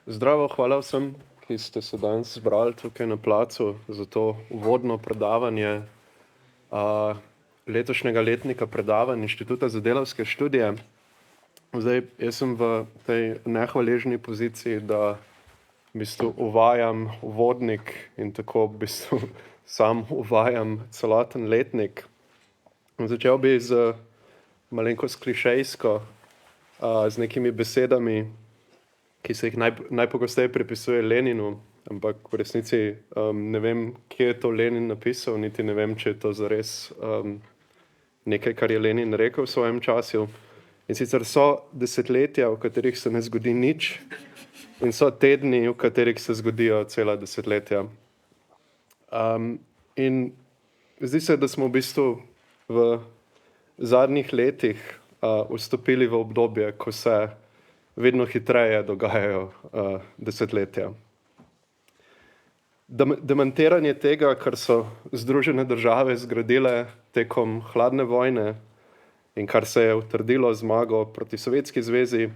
Zdravo, hvala vsem, ki ste se danes zbrali tukaj na placu za to uvodno predavanje letošnjega letnika predavanj Inštituta za delavske študije. Zdaj, jaz sem v tej nehvaležni poziciji, da v bistvu uvajam uvodnik in tako v bistvu sam uvajam celoten letnik. Začel bi z malenkost klišejsko, z nekimi besedami, ki se jih najpogosteje pripisuje Leninu, ampak v resnici ne vem, kje je to Lenin napisal, niti ne vem, če je to zares nekaj, kar je Lenin rekel v svojem času. In sicer so desetletja, v katerih se ne zgodi nič, in so tedni, v katerih se zgodijo cela desetletja. In zdi se, da smo v bistvu v zadnjih letih vstopili v obdobje, ko se vedno hitreje dogajajo desetletja. Demantiranje tega, kar so Združene države zgradile tekom hladne vojne in kar se je utrdilo zmago proti Sovjetski zvezi,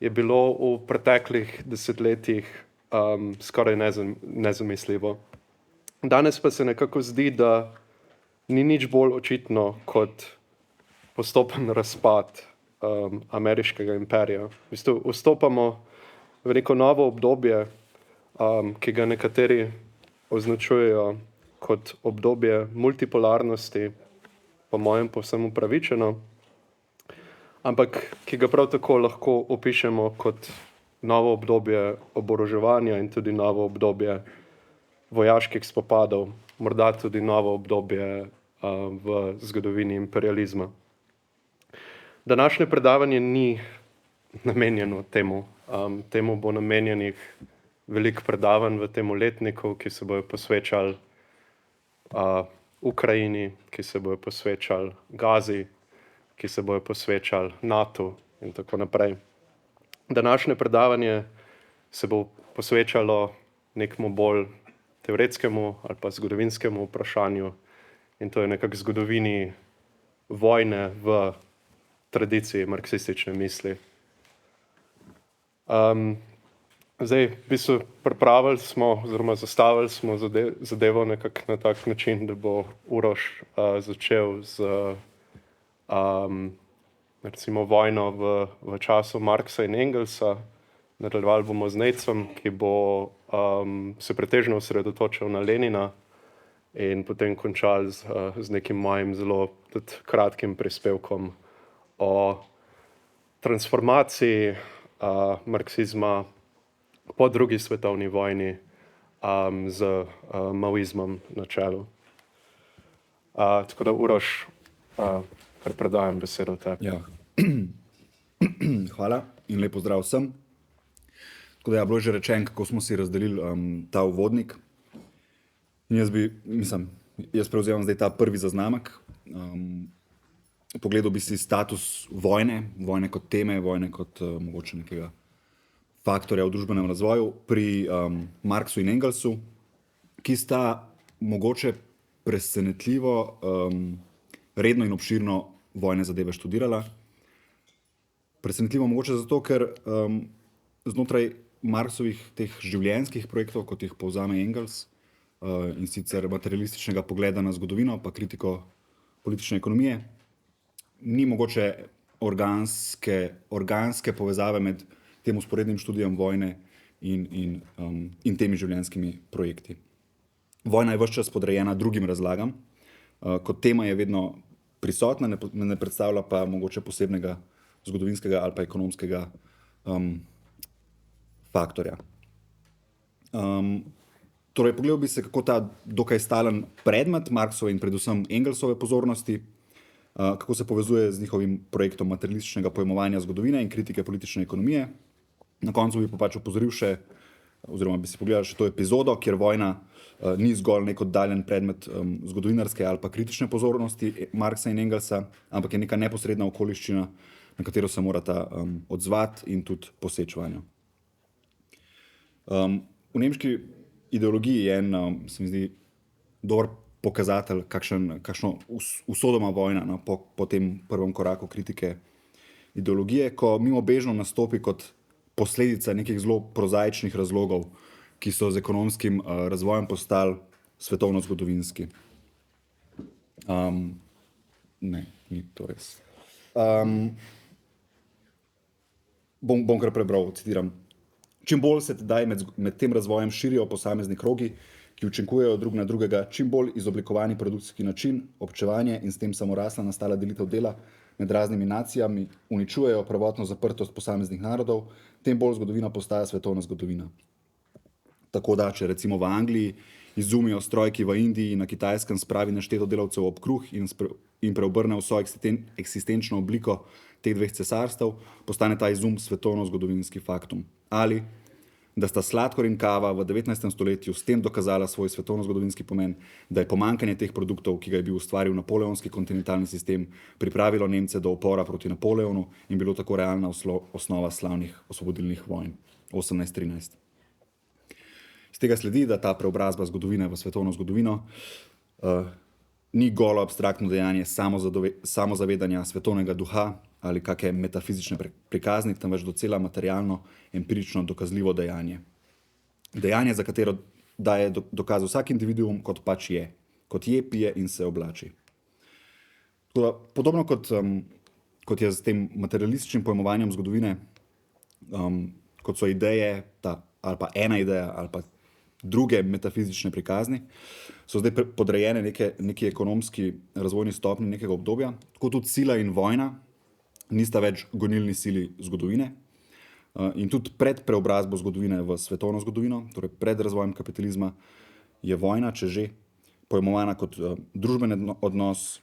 je bilo v preteklih desetletjih skoraj nezamisljivo. Danes pa se nekako zdi, da ni nič bolj očitno kot postopen razpad ameriškega imperija. V bistvu vstopamo v neko novo obdobje, ki ga nekateri označujejo kot obdobje multipolarnosti, po mojem povsem upravičeno, ampak ki ga prav tako lahko opišemo kot novo obdobje oboroževanja in tudi novo obdobje vojaških spopadov, morda tudi novo obdobje v zgodovini imperializma. Današnje predavanje ni namenjeno temu. Temu bo namenjenih veliko predavanj v tem letniku, ki se bojo posvečali Ukrajini, ki se bojo posvečali Gazi, ki se bojo posvečali NATO in tako naprej. Današnje predavanje se bo posvečalo nekemu bolj teoretskemu ali pa zgodovinskemu vprašanju, in to je nekako zgodovini vojne v tradiciji marksistične misli. Zdaj, v bistvu pripravili smo oziroma zastavili smo zadevo nekako na tak način, da bo Uroš začel z recimo vojno v času Marxa in Engelsa, nadaljevali bomo z Nejcem, ki bo se pretežno osredotočil na Lenina, in potem končali z nekim mojim zelo tudi kratkim prispevkom o transformaciji marksizma po drugi svetovni vojni z maoizmom na čelu. Tako da, Uroš, kar predajam besedo tebi. Ja. Hvala in lep pozdrav vsem. Tako da, bilo že rečeno, kako smo si razdelili ta uvodnik. In jaz prevzemam zdaj ta prvi zaznamek. Pogledal bi si status vojne kot teme, vojne kot mogoče nekega faktorja v družbenem razvoju pri Marxu in Engelsu, ki sta mogoče presenetljivo redno in obširno vojne zadeve študirala. Presenetljivo mogoče zato, ker znotraj Marxovih teh življenjskih projektov, kot jih povzame Engels, in sicer materialističnega pogleda na zgodovino pa kritiko politične ekonomije, ni mogoče organske povezave med tem vzporednim študijem vojne in temi življenjskimi projekti. Vojna je ves čas podrejena drugim razlagam, kot tema je vedno prisotna, ne predstavlja pa mogoče posebnega zgodovinskega ali pa ekonomskega faktorja. Torej, pogledal bi se, kako ta dokaj stalen predmet Marxove in predvsem Engelsove pozornosti, kako se povezuje z njihovim projektom materialističnega pojmovanja zgodovine in kritike politične ekonomije. Na koncu bi pa pač opozoril še, oziroma bi si pogledal še to epizodo, kjer vojna ni zgolj nek oddaljen predmet zgodovinarske ali pa kritične pozornosti Marxa in Engelsa, ampak je neka neposredna okoliščina, na katero se morata odzvati in tudi poseči vanjo. V nemški ideologiji je se mi zdi, dober pokazatelj, kakšno usodoma vojna po tem prvem koraku kritike ideologije, ko mimobežno nastopi kot posledica nekih zelo prozaičnih razlogov, ki so z ekonomskim razvojem postali svetovno-zgodovinski. Ne, ni to res. Bom kar prebral, citiram. Čim bolj se tedaj med tem razvojem širijo posamezni krogi, ki učinkujejo drug na drugega, čim bolj izoblikovani produkcijski način, občevanje in s tem samorasla nastala delitev dela med raznimi nacijami uničujejo prvotno zaprtost posameznih narodov, tem bolj zgodovina postaja svetovna zgodovina. Tako da, če recimo v Angliji izumijo stroj, ki v Indiji in na Kitajskem spravi nešteto delavcev ob kruh in preobrne vso eksistenčno obliko teh dveh cesarstev, postane ta izum svetovno-zgodovinski faktum. Ali da sta sladkor in kava v 19. stoletju s tem dokazala svoj svetovno-zgodovinski pomen, da je pomankanje teh produktov, ki ga je bil ustvaril napoleonski kontinentalni sistem, pripravilo Nemce do upora proti Napoleonu in bilo tako realna osnova slavnih osvobodilnih vojn 1813. Iz tega sledi, da ta preobrazba zgodovine v svetovno zgodovino ni golo abstraktno dejanje samozavedanja svetovnega duha ali kakšne metafizične prikazni, temveč docela materialno, empirično dokazljivo dejanje. Dejanje, za katero daje dokaz vsak individuum, kot pač je. Kot je, pije in se oblači. Podobno kot je s tem materialističnim pojmovanjem zgodovine, kot so ideje, ali pa ena ideja, ali pa druge metafizične prikazni, so zdaj podrejene neki ekonomski razvojni stopnji nekega obdobja, tako tudi sila in vojna nista več gonilni sili zgodovine. In tudi pred preobrazbo zgodovine v svetovno zgodovino, torej pred razvojem kapitalizma, je vojna, če že, pojmovana kot družbeni odnos,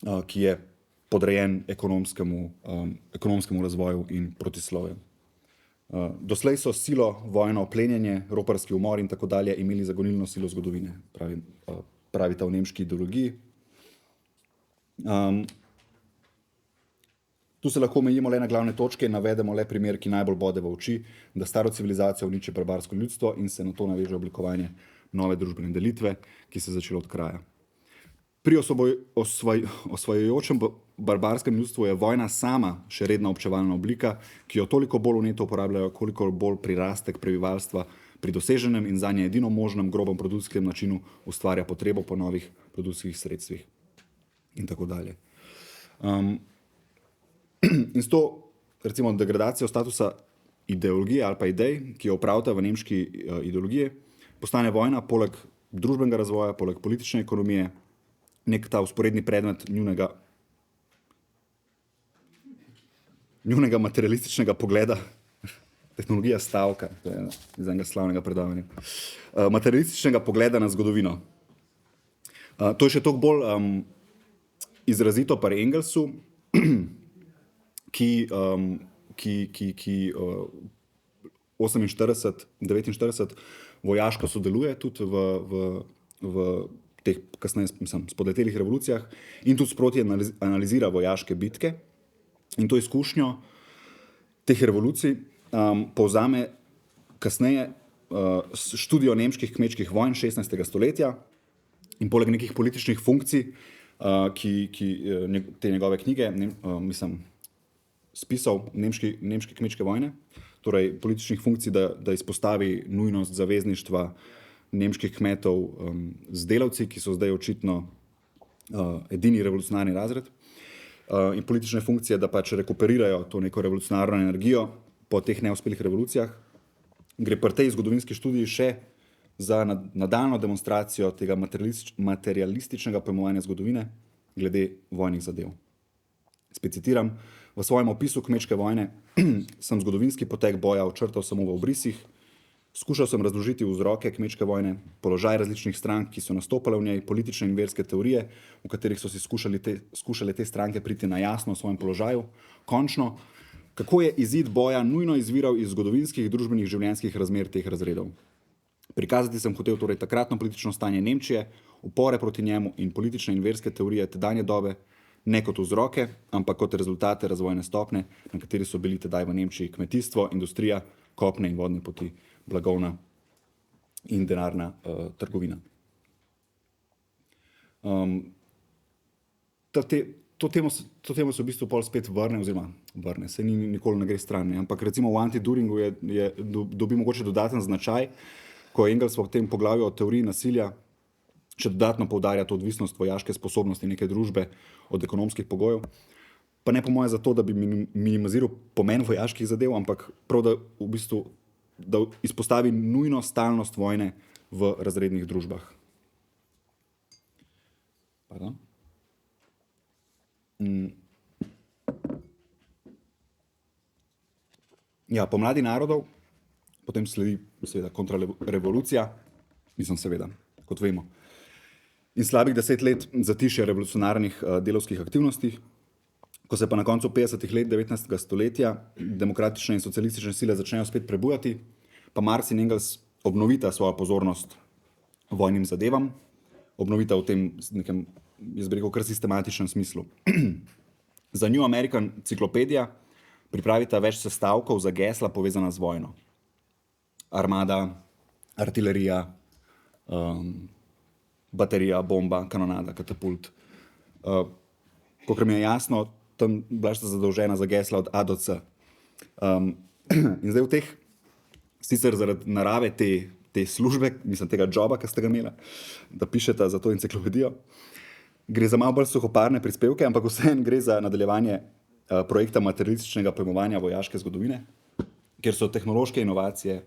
ki je podrejen ekonomskemu razvoju in protislovju. Doslej so silo, vojno, plenjenje, roparski umor in tako dalje imeli za gonilno silo zgodovine, pravita v nemški ideologiji. Tu se lahko omejimo le na glavne točke in navedemo le primer, ki najbolj bode v oči, da staro civilizacijo uniči barbarsko ljudstvo in se na to naveže oblikovanje nove družbene delitve, ki se je začelo od kraja. Pri osvajajočem barbarskem ljudstvu je vojna sama še redna občevalna oblika, ki jo toliko bolj vneto uporabljajo, koliko bolj prirastek prebivalstva pri doseženem in zanje edino možnem grobem produkcijskem načinu ustvarja potrebo po novih produkcijskih sredstvih. In tako dalje. In s to, recimo, degradacijo statusa ideologije ali pa idej, ki jo opravita v nemški ideologiji, postane vojna poleg družbenega razvoja, poleg politične ekonomije, nek ta usporedni predmet njunega materialističnega pogleda, tehnologija stavka, to je iz enega slavnega predavanja, materialističnega pogleda na zgodovino. To je še toliko bolj izrazito pri Engelsu, ki 48-49 vojaško sodeluje tudi v teh kasneje spodletelih revolucijah in tudi sproti analizira vojaške bitke in to izkušnjo teh revolucij povzame kasneje študijo nemških kmečkih vojn 16. stoletja in poleg nekih političnih funkcij, ki te njegove knjige, spisal nemške kmečke vojne, torej političnih funkcij, da izpostavi nujnost zavezništva nemških kmetov z delavci, ki so zdaj očitno edini revolucionarni razred, in politične funkcije, da pač rekuperirajo to neko revolucionarno energijo po teh neuspelih revolucijah. Gre pri tej zgodovinski študiji še za nadaljnjo demonstracijo tega materialističnega pojmovanja zgodovine glede vojnih zadev. Spet citiram, v svojem opisu kmečke vojne sem zgodovinski potek boja očrtal samo v obrisih, skušal sem razložiti vzroke kmečke vojne, položaj različnih strank, ki so nastopale v njej, politične in verske teorije, v katerih so si skušale te stranke priti na jasno o svojem položaju. Končno, kako je izid boja nujno izviral iz zgodovinskih družbenih življenjskih razmer teh razredov. Prikazati sem hotel torej takratno politično stanje Nemčije, upore proti njemu in politične in verske teorije tedanje dobe, ne kot vzroke, ampak kot rezultate razvojne stopnje, na kateri so bili tedaj v Nemčiji kmetijstvo, industrija, kopne in vodne poti, blagovna in denarna trgovina. to temo se v bistvu pol spet vrne, se nikoli ne gre stran. Ne. Ampak recimo v Anti-Duringu dobi mogoče dodaten značaj, ko Engels v tem poglavju o teoriji nasilja še dodatno poudarja to odvisnost vojaške sposobnosti neke družbe od ekonomskih pogojev. Pa ne po moje zato, da bi minimiziral pomen vojaških zadev, ampak prav, da v bistvu da izpostavi nujno stalnost vojne v razrednih družbah. Pardon. Ja, pomladi narodov, potem sledi seveda kontrarevolucija, kot vemo. In slabih 10 let zatišja revolucionarnih delavskih aktivnosti, ko se pa na koncu 50 let 19. stoletja demokratične in socialistične sile začnejo spet prebujati, pa Marx in Engels obnovita svojo pozornost vojnim zadevam, obnovita v tem nekem, jaz bi rekel, kar sistematičnem smislu. Za New American Cyclopedia pripravita več sestavkov za gesla povezana z vojno. Armada, artilerija, baterija, bomba, kanonada, katapult. Kolikor mi je jasno, tam bila sta zadolžena za gesla od A do C. In zdaj v teh, sicer zaradi narave te službe, mislim tega joba, ki ste ga imela, da pišeta za to enciklopedijo, gre za malo bolj suhoparne prispevke, ampak vseeno gre za nadaljevanje projekta materialističnega pojmovanja vojaške zgodovine, kjer so tehnološke inovacije,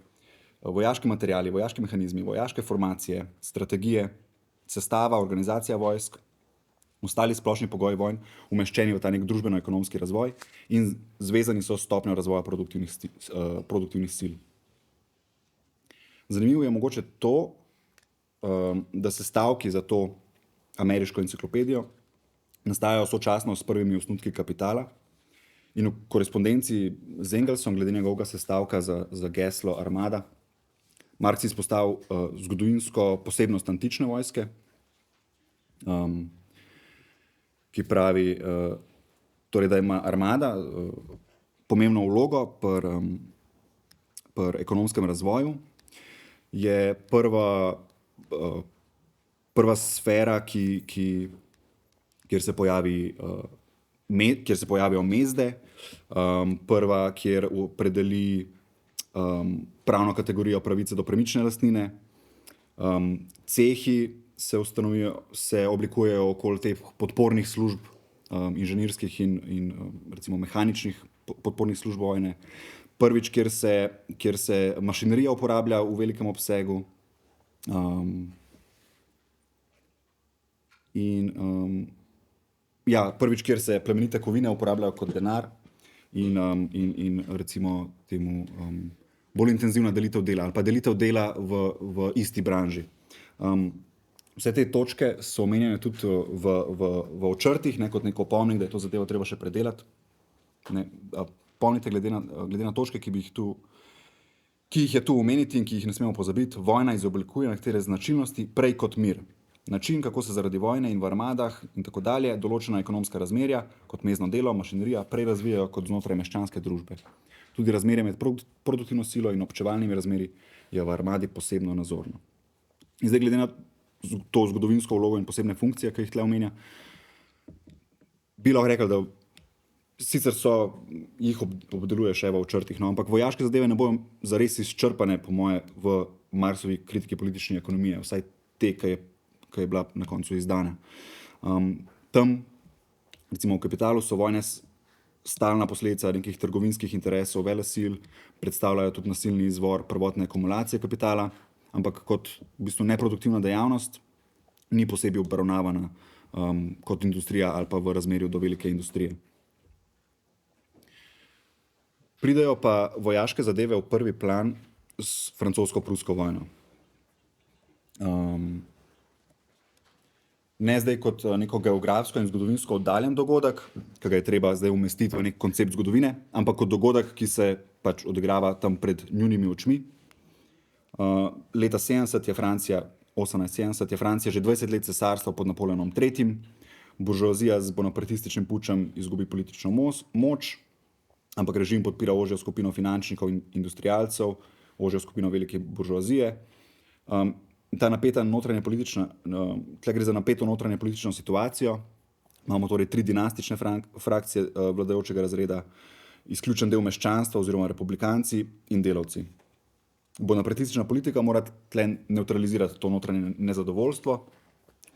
vojaški materiali, vojaški mehanizmi, vojaške formacije, strategije, sestava, organizacija vojsk, ostali splošni pogoji vojn umeščeni v ta nek družbeno-ekonomski razvoj in zvezani so s stopnjo razvoja produktivnih sil. Zanimivo je mogoče to, da sestavki za to ameriško enciklopedijo nastajajo sočasno s prvimi osnutki Kapitala in v korespondenciji z Engelsom glede njegovega sestavka za geslo Armada Marx izpostavil zgodovinsko posebnost antične vojske, ki pravi, torej, da ima Armada pomembno vlogo pri ekonomskem razvoju, je prva sfera, kjer se pojavijo mezde, prva, kjer opredeli pravno kategorijo pravice do premične lastnine, cehi se oblikujejo okoli teh podpornih služb, inženirskih in recimo mehaničnih podpornih služb vojne. Prvič, kjer se mašinerija uporablja v velikem obsegu, prvič, kjer se plemenite kovine uporabljajo kot denar in recimo temu bolj intenzivna delitev dela ali pa delitev dela v isti branži. Vse te točke so omenjene tudi v očrtih, kot neko opomnik, da je to zadevo treba še predelati. Pomnite glede na točke, ki jih je tu omeniti in ki jih ne smemo pozabiti. Vojna izoblikuje nekatere značilnosti prej kot mir. Način, kako se zaradi vojne in v armadah in tako dalje določena ekonomska razmerja, kot mezno delo, mašinerija, prej razvijajo kot znotraj meščanske družbe. Tudi razmerje med produktivno silo in občevalnimi razmeri je v armadi posebno nazorno. In zdaj glede na to zgodovinsko vlogo in posebne funkcije, ki jih tle omenja, bi lahko rekel, da sicer jih obdeluje še v očrtih, ampak vojaške zadeve ne bodo zares izčrpane, po moje, v Marxovi kritiki politične ekonomije, vsaj te, ki je bila na koncu izdana. Tam, recimo v Kapitalu, so vojne stalna posledica nekih trgovinskih interesov velesil, predstavljajo tudi nasilni izvor prvotne akumulacije kapitala, ampak kot v bistvu neproduktivna dejavnost ni posebej obravnavana kot industrija ali pa v razmerju do velike industrije. Pridejo pa vojaške zadeve v prvi plan s francosko-prusko vojno. Ne zdaj kot neko geografsko in zgodovinsko oddaljen dogodek, ki ga je treba zdaj umestiti v nek koncept zgodovine, ampak kot dogodek, ki se pač odigrava tam pred njunimi očmi. Leta 1870 je Francija že 20 let cesarstva pod Napoleonom III. Buržoazija z bonapartističnim pučem izgubi politično moč, ampak režim podpira ožjo skupino finančnikov in industrialcev, ožjo skupino velike buržoazije. Ta napeta notranje politična, tle gre za napeto notranje politično situacijo, Imamo torej 3 dinastične frakcije vladajočega razreda, izključen del meščanstva oziroma republikanci in delavci. Bonapartistična politika mora tle neutralizirati to notranje nezadovoljstvo.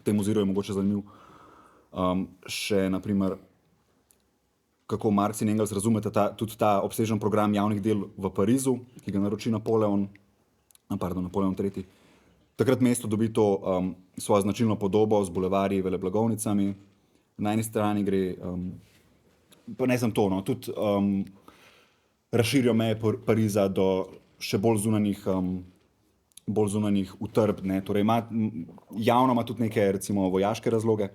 V tem oziru je mogoče zanimiv še naprimer, kako Marx in Engels razumete tudi ta obsežen program javnih del v Parizu, ki ga naroči Napoleon III. Takrat mesto dobi to svojo značilno podobo z bulevarji, veleblagovnicami. Na eni strani gre, pa ne samo to, no, tudi razširijo meje Pariza do še bolj zunanjih utrdb, ne, torej javno ima tudi neke recimo vojaške razloge.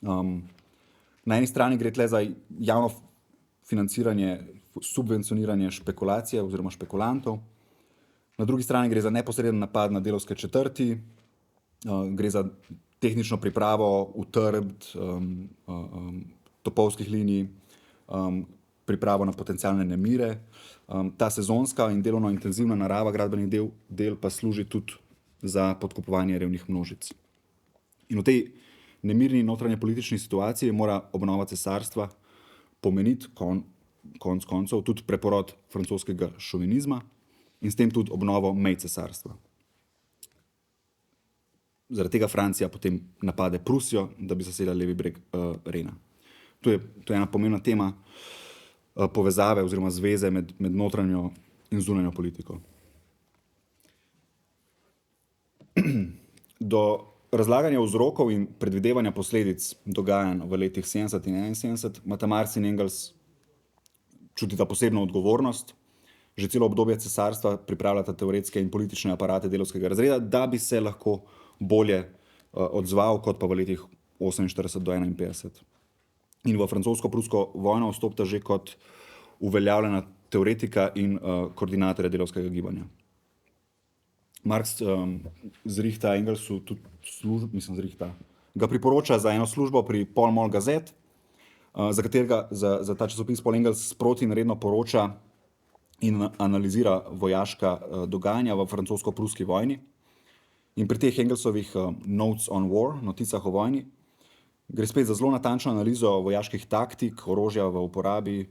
Na eni strani gre tle za javno financiranje, subvencioniranje špekulacije oziroma špekulantov. Na drugi strani gre za neposreden napad na delavske četrti, gre za tehnično pripravo utrdb, topovskih linij, pripravo na potencialne nemire. Ta sezonska in delovno intenzivna narava gradbenih del pa služi tudi za podkupovanje revnih množic. In v tej nemirni notranje politični situaciji mora obnova cesarstva pomeniti konec koncev tudi preporod francoskega šovinizma in s tem tudi obnovo mej cesarstva. Zaradi tega Francija potem napade Prusijo, da bi zasedla levi breg Rena. To je ena pomembna tema povezave oziroma zveze med notranjo in zunanjo politiko. Do razlaganja vzrokov in predvidevanja posledic dogajanj v letih 70 in 71 imata Marx in Engels čutita posebno odgovornost. Že celo obdobje cesarstva pripravljata teoretske in politične aparate delavskega razreda, da bi se lahko bolje odzval kot pa v letih 48 do 51. In v francosko-prusko vojno vstopta že kot uveljavljena teoretika in koordinatorja delavskega gibanja. Marx zrihta Engelsu tudi ga priporoča za eno službo pri Pol Mall Gazette, za katerega za ta časopis Pol Engels sproti in redno poroča in analizira vojaška dogajanja v francosko-pruski vojni. In pri teh Engelsovih Notes on War, noticah o vojni, gre spet za zelo natančno analizo vojaških taktik, orožja v uporabi,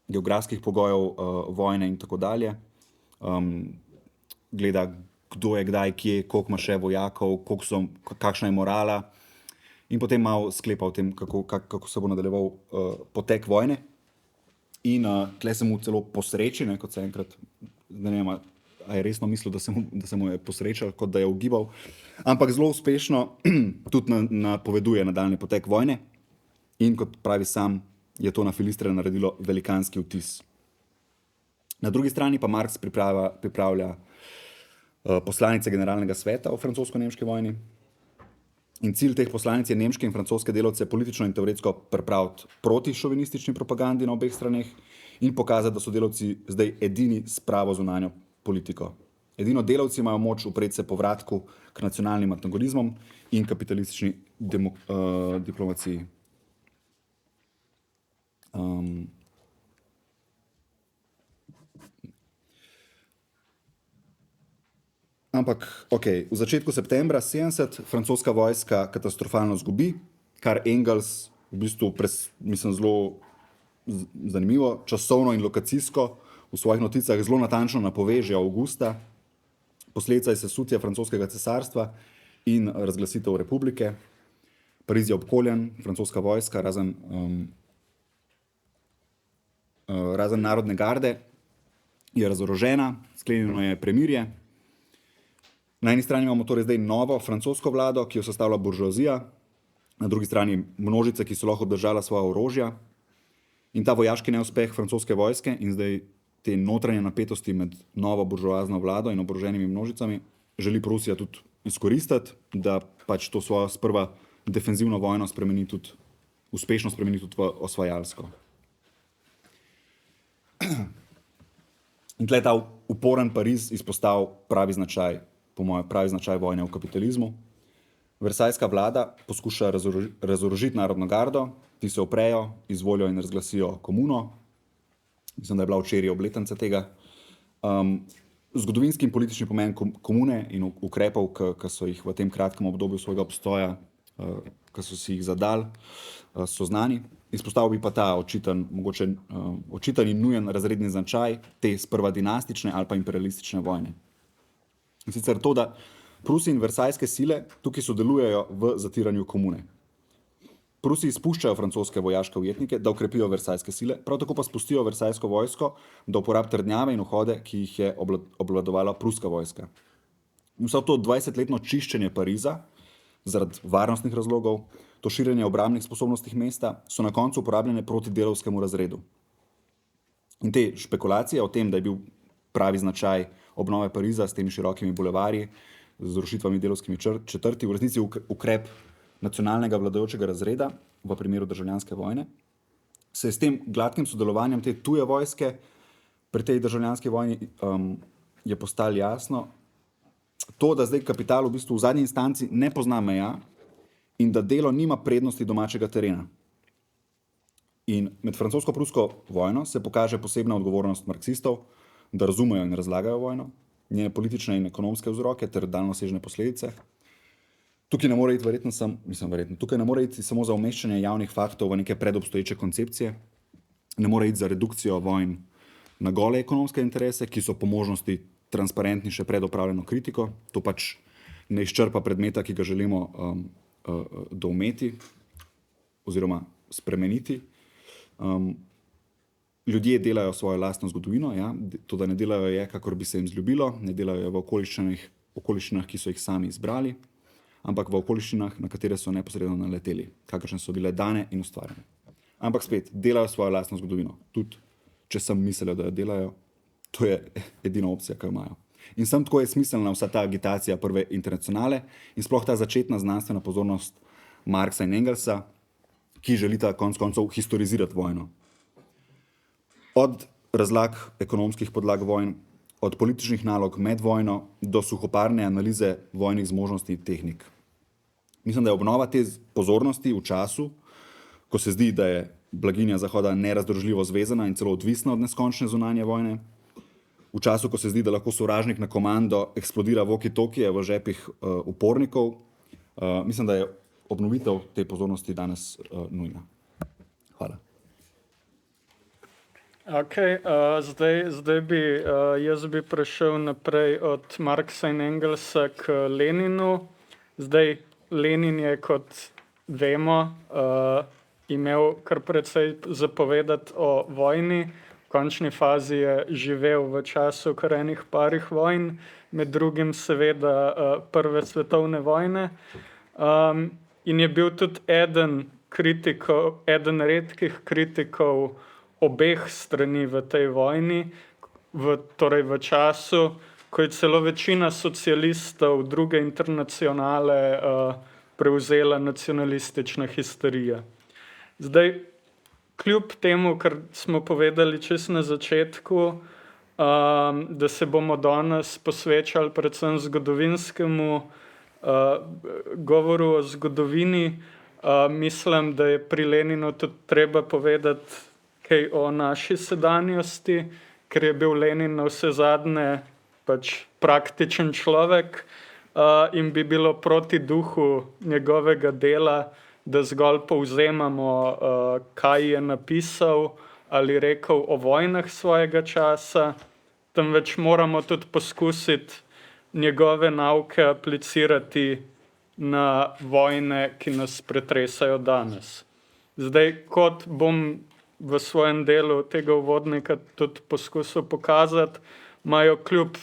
geografskih pogojev vojne in tako dalje. Gleda, kdo je kdaj, kje, koliko ima še vojakov, kakšna je morala in potem malo sklepa o tem, kako se bo nadaljeval potek vojne. In tle se mu celo posreči, kot se enkrat, ne vem, a je resno mislil, da se mu je posrečal, kot da je ugibal, ampak zelo uspešno tudi napoveduje nadaljnji potek vojne in kot pravi sam, je to na Filistre naredilo velikanski vtis. Na drugi strani pa Marx pripravlja poslanice generalnega sveta o francosko-nemški vojni. In cilj teh poslanic je nemške in francoske delavce politično in teoretsko pripraviti proti šovinistični propagandi na obeh straneh in pokazati, da so delavci zdaj edini s pravo zunanjo politiko. Edino delavci imajo moč upreti se povratku k nacionalnim antagonizmom in kapitalistični diplomaciji. Ampak, v začetku septembra 70 francoska vojska katastrofalno zgubi, kar Engels v bistvu, zelo zanimivo, časovno in lokacijsko v svojih noticah zelo natančno napove že avgusta. Posledica je sesutja francoskega cesarstva in razglasitev republike. Pariz je obkoljen, francoska vojska, razen narodne garde, je razorožena, sklenjeno je premirje. Na eni strani imamo torej zdaj novo francosko vlado, ki jo sestavlja buržoazija, na drugi strani množice, ki so lahko obdržala svoja orožja. In ta vojaški neuspeh francoske vojske in zdaj te notranje napetosti med novo buržoazno vlado in oboroženimi množicami želi Prusija tudi izkoristiti, da pač to svojo sprva defenzivno vojno uspešno spremeni tudi v osvajalsko. In tle ta uporen Pariz izpostavil pravi značaj vojne v kapitalizmu. Versajska vlada poskuša razorožiti narodno gardo, ti se oprejo, izvolijo in razglasijo komuno. Mislim, da je bila včeraj obletnica tega. Zgodovinski in politični pomen komune in ukrepov, ki so jih v tem kratkem obdobju svojega obstoja ki so si jih zadali, so znani. Izpostavil bi pa ta očiten in nujen razredni značaj te sprva dinastične ali pa imperialistične vojne. In sicer to, da Prusi in versajske sile tukaj sodelujejo v zatiranju komune. Prusi izpuščajo francoske vojaške ujetnike, da ukrepijo versajske sile, prav tako pa spustijo versajsko vojsko, da uporab trdnjave in vhode, ki jih je obvladovala pruska vojska. In vse to 20-letno čiščenje Pariza zaradi varnostnih razlogov, to širjenje obrambnih sposobnosti mesta so na koncu uporabljene proti delavskemu razredu. In te špekulacije o tem, da je bil pravi značaj obnove Pariza s temi širokimi bulevarji, z rušitvami delavskimi četrti, v resnici ukrep nacionalnega vladajočega razreda v primeru državljanske vojne, se je s tem gladkim sodelovanjem te tuje vojske pri tej državljanski vojni je postalo jasno to, da zdaj kapital v bistvu v zadnji instanci ne pozna meja in da delo nima prednosti domačega terena. In med francosko-prusko vojno se pokaže posebna odgovornost marksistov, da razumejo in razlagajo vojno, njene politične in ekonomske vzroke ter daljnosežne posledice. Tukaj ne more iti tukaj ne more iti samo za umeščanje javnih faktov v neke predobstoječe koncepcije, ne more iti za redukcijo vojn na gole ekonomske interese, ki so po možnosti transparentni še pred opravljeno kritiko. To pač ne izčrpa predmeta, ki ga želimo doumeti oziroma spremeniti. Ljudje delajo svojo lastno zgodovino, ja? To, da ne delajo je, kakor bi se jim zljubilo, ne delajo je v okoliščinah, ki so jih sami izbrali, ampak v okoliščinah, na katere so neposredno naleteli, kakršne so bile dane in ustvarjene. Ampak spet, delajo svojo lastno zgodovino. Tudi, če sem mislil, da jo delajo, to je edina opcija, ki jo imajo. In sem tako je smiselna vsa ta agitacija prve internacionale in sploh ta začetna znanstvena pozornost Marxa in Engelsa, ki želita konec koncev historizirati vojno. Od razlag ekonomskih podlag vojn, od političnih nalog med vojno do suhoparne analize vojnih zmožnosti in tehnik. Mislim, da je obnova te pozornosti v času, ko se zdi, da je blaginja Zahoda nerazdružljivo zvezana in celo odvisna od neskončne zunanje vojne, v času, ko se zdi, da lahko sovražnik na komando eksplodira walkie-talkie v žepih upornikov, mislim, da je obnovitev te pozornosti danes nujna. Hvala. Okay, jaz bi prešel naprej od Marxa in Engelsa k Leninu. Zdaj, Lenin je, kot vemo, imel kar precej zapovedati o vojni. V končni fazi je živel v času kar enih parih vojn, med drugim seveda prve svetovne vojne. In je bil tudi eden redkih kritikov obeh strani v tej vojni, torej v času, ko je celo večina socialistov druge internacionale prevzela nacionalistična histerija. Zdaj, kljub temu, kar smo povedali čisto na začetku, da se bomo danes posvečali predvsem zgodovinskemu govoru o zgodovini, mislim, da je pri Leninu tudi treba povedati kaj o naši sedanjosti, ker je bil Lenin na vse zadnje pač praktičen človek in bi bilo proti duhu njegovega dela, da zgolj povzemamo, kaj je napisal ali rekel o vojnah svojega časa, temveč moramo tudi poskusiti njegove nauke aplicirati na vojne, ki nas pretresajo danes. Zdaj, kot bom v svojem delu tega uvodnika tudi poskusil pokazati, imajo kljub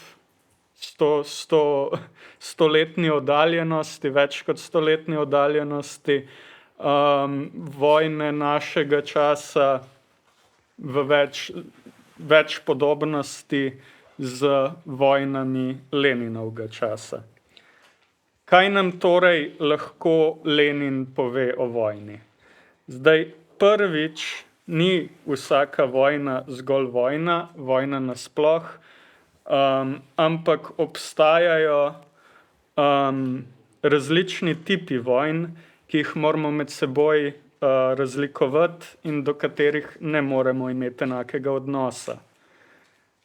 stoletni oddaljenosti, več kot stoletni oddaljenosti, vojne našega časa v več podobnosti z vojnami Leninovega časa. Kaj nam torej lahko Lenin pove o vojni? Zdaj, prvič, ni vsaka vojna zgolj vojna nasploh, ampak obstajajo različni tipi vojn, ki jih moramo med seboj razlikovati in do katerih ne moremo imeti enakega odnosa.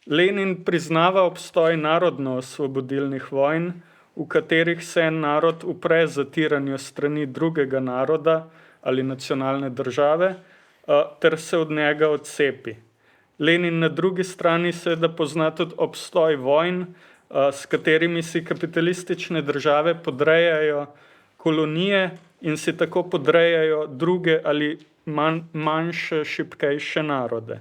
Lenin priznava obstoj narodno-osvobodilnih vojn, v katerih se en narod upre zatiranju strani drugega naroda ali nacionalne države, ter se od njega odcepi. Lenin na drugi strani seveda pozna tudi obstoj vojn, s katerimi si kapitalistične države podrejajo kolonije in si tako podrejajo druge ali manjše, šibkejše narode.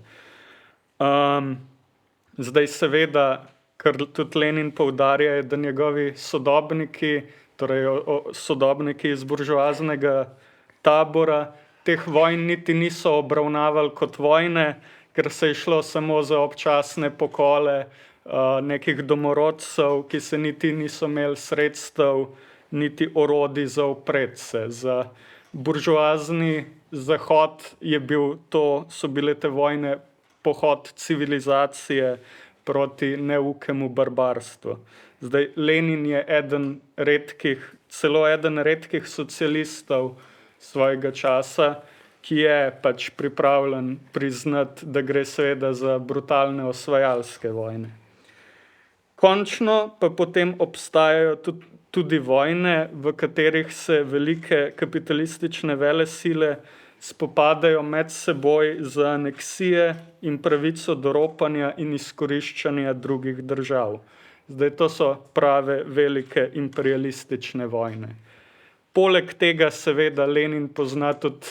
Zdaj seveda, kar tudi Lenin poudarja, je, da njegovi sodobniki, torej sodobniki iz buržoaznega tabora, teh vojn niti niso obravnavali kot vojne, ker se je šlo samo za občasne pokole nekih domorodcev, ki se niti niso imeli sredstev, niti orodij za upret se. Za buržoazni Zahod so bile te vojne pohod civilizacije proti neukemu barbarstvu. Zdaj, Lenin je celo eden redkih socialistov svojega časa, ki je pač pripravljen priznati, da gre seveda za brutalne osvajalske vojne. Končno pa potem obstajajo tudi vojne, v katerih se velike kapitalistične velesile spopadajo med seboj za aneksije in pravico do ropanja in izkoriščanja drugih držav. Zdaj, to so prave velike imperialistične vojne. Poleg tega seveda Lenin pozna tudi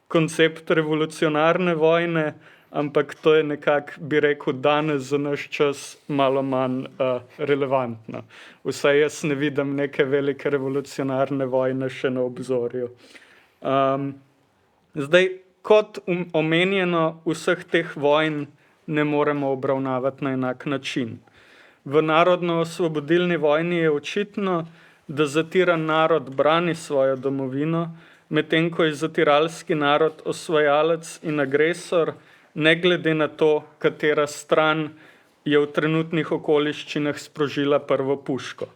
koncept revolucionarne vojne, ampak to je nekako, bi rekel, danes za naš čas malo manj relevantno. Vsaj jaz ne vidim neke velike revolucionarne vojne še na obzorju. Zdaj, kot omenjeno, vseh teh vojn ne moremo obravnavati na enak način. V narodno-osvobodilni vojni je očitno, da zatiran narod brani svojo domovino, medtem ko je zatiralski narod osvajalec in agresor, ne glede na to, katera stran je v trenutnih okoliščinah sprožila prvo puško.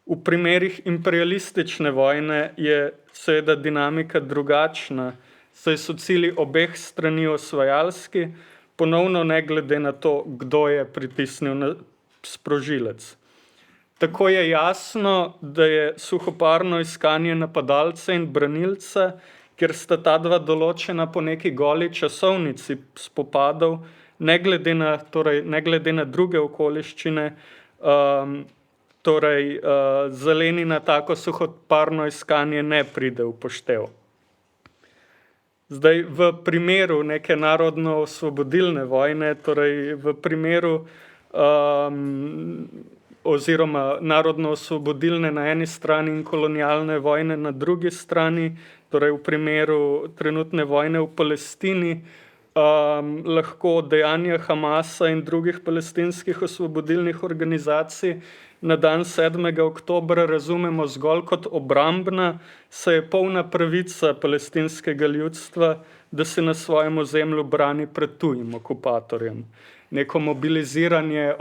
V primerih imperialistične vojne je seveda dinamika drugačna, saj so cilji obeh strani osvajalski, ponovno ne glede na to, kdo je pritisnil na sprožilec. Tako je jasno, da je suhoparno iskanje napadalca in branilca, ker sta ta dva določena po neki goli časovnici spopadov, ne glede na druge okoliščine, za Lenina tako suhoparno iskanje ne pride v poštev. Zdaj, v primeru neke narodno-osvobodilne vojne, torej v primeru oziroma narodno-osvobodilne na eni strani in kolonialne vojne na drugi strani, torej v primeru trenutne vojne v Palestini, lahko dejanja Hamasa in drugih palestinskih osvobodilnih organizacij na dan 7. oktobra razumemo zgolj kot obrambna, saj je polna pravica palestinskega ljudstva, da se na svojem ozemlju brani pred tujim okupatorjem. Neko moraliziranje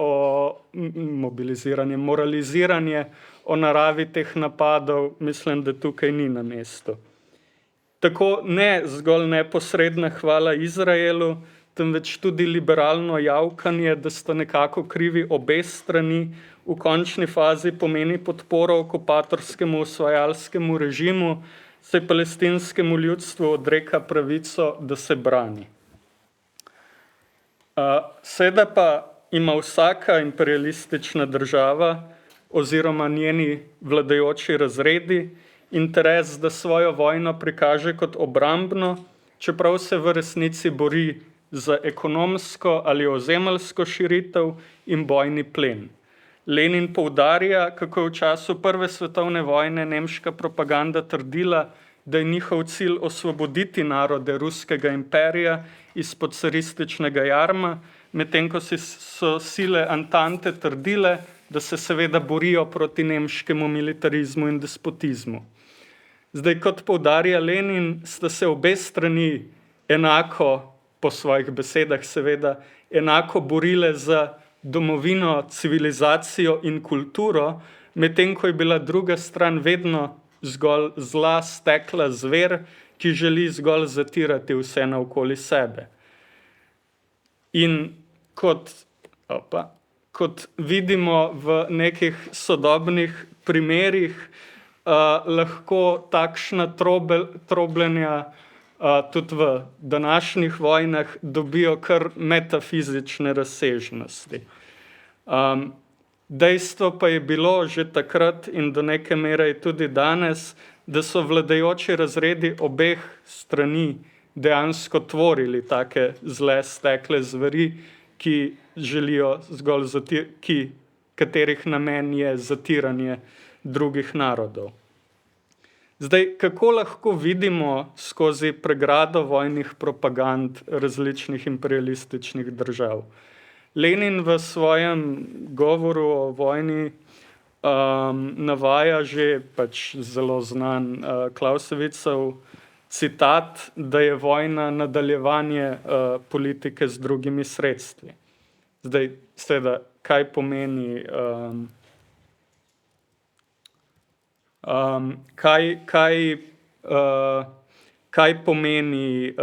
o naravi teh napadov, mislim, da tukaj ni na mestu. Tako ne zgolj neposredna hvala Izraelu, temveč tudi liberalno javkanje, da sta nekako krivi obe strani, v končni fazi pomeni podporo okupatorskemu osvajalskemu režimu, saj palestinskemu ljudstvu odreka pravico, da se brani. Seveda pa ima vsaka imperialistična država oziroma njeni vladajoči razredi interes, da svojo vojno prikaže kot obrambno, čeprav se v resnici bori za ekonomsko ali ozemeljsko širitev in bojni plen. Lenin poudarja, kako je v času Prve svetovne vojne nemška propaganda trdila, da je njihov cilj osvoboditi narode ruskega imperija izpod carističnega jarma, medtem ko so sile Antante trdile, da se seveda borijo proti nemškemu militarizmu in despotizmu. Zdaj, kot poudarja Lenin, sta se obe strani enako, po svojih besedah seveda, enako borile za domovino, civilizacijo in kulturo, medtem ko je bila druga stran vedno zgolj zla, stekla zver, ki želi zgolj zatirati vse naokoli sebe. In kot vidimo v nekih sodobnih primerih, lahko takšna trobljenja tudi v današnjih vojnah dobijo kar metafizične razsežnosti. Dejstvo pa je bilo že takrat in do neke mere tudi danes, da so vladajoči razredi obeh strani dejansko tvorili take zle stekle zveri, ki želijo zgolj katerih namen je zatiranje drugih narodov. Zdaj, kako lahko vidimo skozi pregrado vojnih propagand različnih imperialističnih držav? Lenin v svojem govoru o vojni navaja že zelo znan Clausewitzov citat, da je vojna nadaljevanje politike z drugimi sredstvi. Zdaj, seveda, kaj pomeni kaj pomeni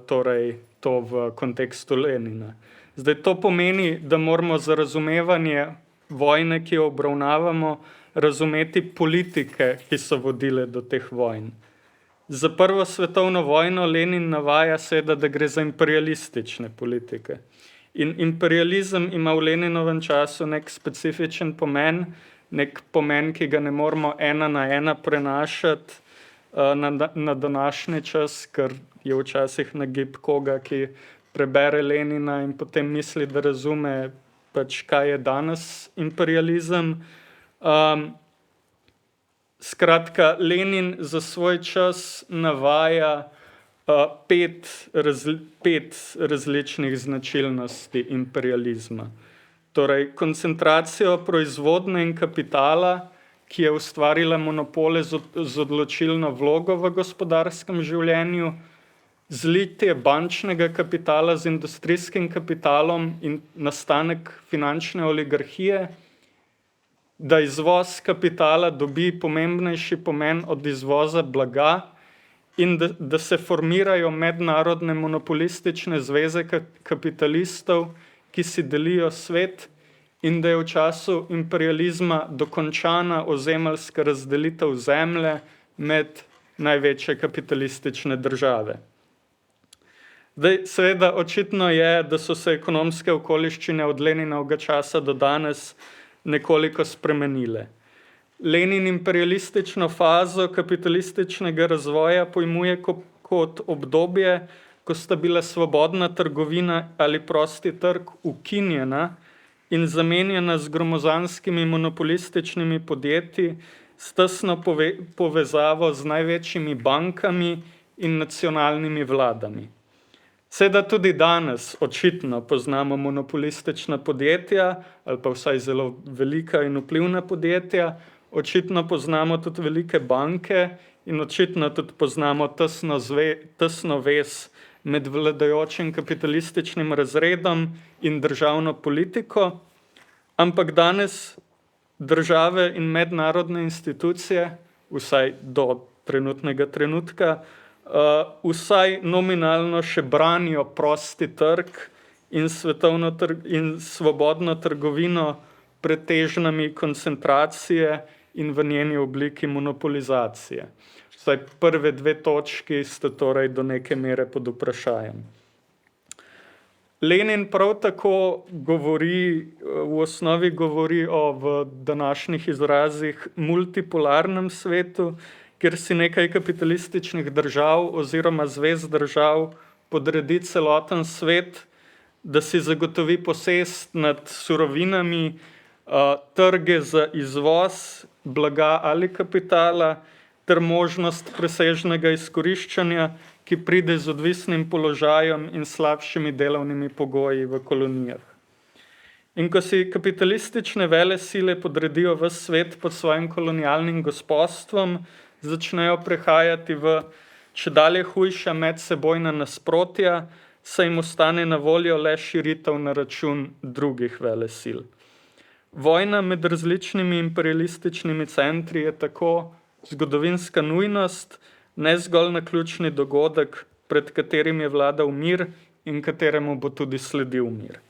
torej to v kontekstu Lenina? Zdaj, to pomeni, da moramo za razumevanje vojne, ki jo obravnavamo, razumeti politike, ki so vodile do teh vojn. Za prvo svetovno vojno Lenin navaja seveda, da gre za imperialistične politike. In imperializem ima v Leninovem času nek specifičen pomen, nek pomen, ki ga ne moramo ena na ena prenašati na današnji čas, ker je včasih nagib koga, ki prebere Lenina in potem misli, da razume kaj je danes imperializem. Skratka, Lenin za svoj čas navaja pet različnih značilnosti imperializma. Torej, koncentracijo proizvodnje in kapitala, ki je ustvarila monopole z odločilno vlogo v gospodarskem življenju, zlitje bančnega kapitala z industrijskim kapitalom in nastanek finančne oligarhije, da izvoz kapitala dobi pomembnejši pomen od izvoza blaga in da se formirajo mednarodne monopolistične zveze kapitalistov, ki si delijo svet, in da je v času imperializma dokončana ozemeljska razdelitev zemlje med največje kapitalistične države. Zdaj, seveda, očitno je, da so se ekonomske okoliščine od Leninovega časa do danes nekoliko spremenile. Lenin imperialistično fazo kapitalističnega razvoja pojmuje kot obdobje, ko sta bila svobodna trgovina ali prosti trg ukinjena in zamenjana z gromozanskimi monopolističnimi podjetji s tesno povezavo z največjimi bankami in nacionalnimi vladami. Seveda tudi danes očitno poznamo monopolistična podjetja, ali pa vsaj zelo velika in vplivna podjetja, očitno poznamo tudi velike banke in očitno tudi poznamo tesno vez med vladajočim kapitalističnim razredom in državno politiko, ampak danes države in mednarodne institucije, vsaj do trenutnega trenutka, vsaj nominalno še branijo prosti trg in svobodno trgovino pred težnjami koncentracije in v njeni obliki monopolizacije. Vsaj prve dve točki sta torej do neke mere pod vprašajem. Lenin prav tako v osnovi govori o v današnjih izrazih multipolarnem svetu, kjer si nekaj kapitalističnih držav oziroma zvez držav podredi celoten svet, da si zagotovi posest nad surovinami, trge za izvoz blaga ali kapitala ter možnost presežnega izkoriščanja, ki pride z odvisnim položajem in slabšimi delovnimi pogoji v kolonijah. In ko si kapitalistične velesile podredijo ves svet pod svojim kolonialnim gospodstvom, začnejo prehajati v čedalje hujša medsebojna nasprotja, saj jim ostane na voljo le širitev na račun drugih velesil. Vojna med različnimi imperialističnimi centri je tako zgodovinska nujnost, ne zgolj naključni dogodek, pred katerim je vladal mir in kateremu bo tudi sledil mir.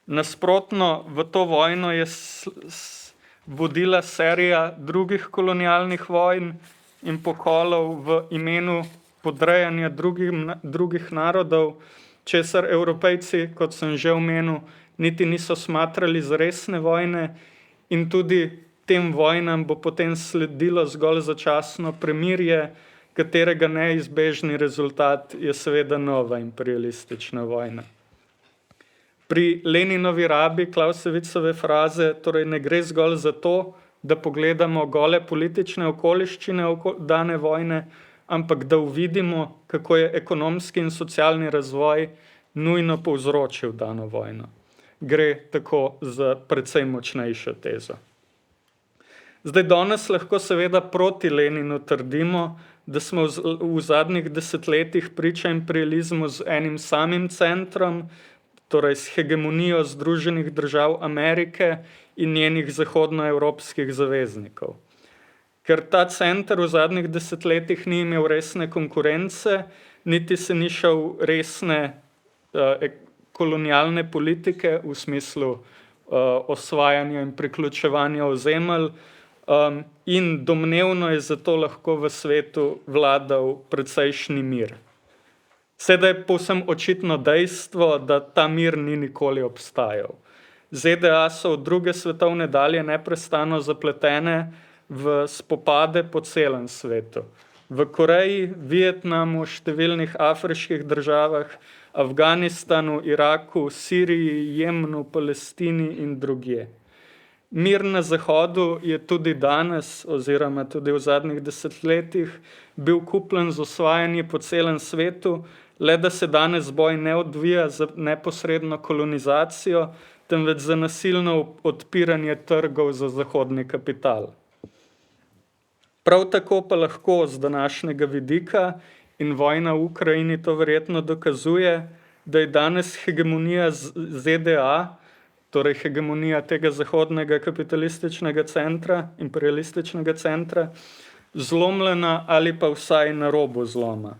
Nasprotno, v to vojno je vodila serija drugih kolonialnih vojn in pokolov v imenu podrejanja drugih narodov, česar Evropejci, kot sem že omenil, niti niso smatrali za resne vojne, in tudi tem vojnam bo potem sledilo zgolj začasno premirje, katerega neizbežni rezultat je seveda nova imperialistična vojna. Pri Leninovi rabi Clausewitsove fraze torej ne gre zgolj za to, da pogledamo gole politične okoliščine dane vojne, ampak da uvidimo, kako je ekonomski in socialni razvoj nujno povzročil dano vojno. Gre tako za precej močnejšo tezo. Zdaj, danes lahko seveda proti Leninu trdimo, da smo v zadnjih desetletjih priča imperializmu z enim samim centrom, torej s hegemonijo Združenih držav Amerike in njenih zahodnoevropskih zaveznikov. Ker ta center v zadnjih desetletjih ni imel resne konkurence, niti se ni šel resne kolonialne politike v smislu osvajanja in priključevanja ozemelj, in domnevno je zato lahko v svetu vladal precejšnji mir. Sedaj je povsem očitno dejstvo, da ta mir ni nikoli obstajal. ZDA so od druge svetovne dalje neprestano zapletene v spopade po celem svetu. V Koreji, Vietnamu, številnih afriških državah, Afganistanu, Iraku, Siriji, Jemnu, Palestini in drugje. Mir na Zahodu je tudi danes, oziroma tudi v zadnjih desetletjih, bil kupljen z osvajanjem po celem svetu, le da se danes boj ne odvija za neposredno kolonizacijo, temveč za nasilno odpiranje trgov za zahodni kapital. Prav tako pa lahko z današnjega vidika, in vojna v Ukrajini to verjetno dokazuje, da je danes hegemonija ZDA, torej hegemonija tega zahodnega kapitalističnega centra, imperialističnega centra, zlomljena ali pa vsaj na robu zloma.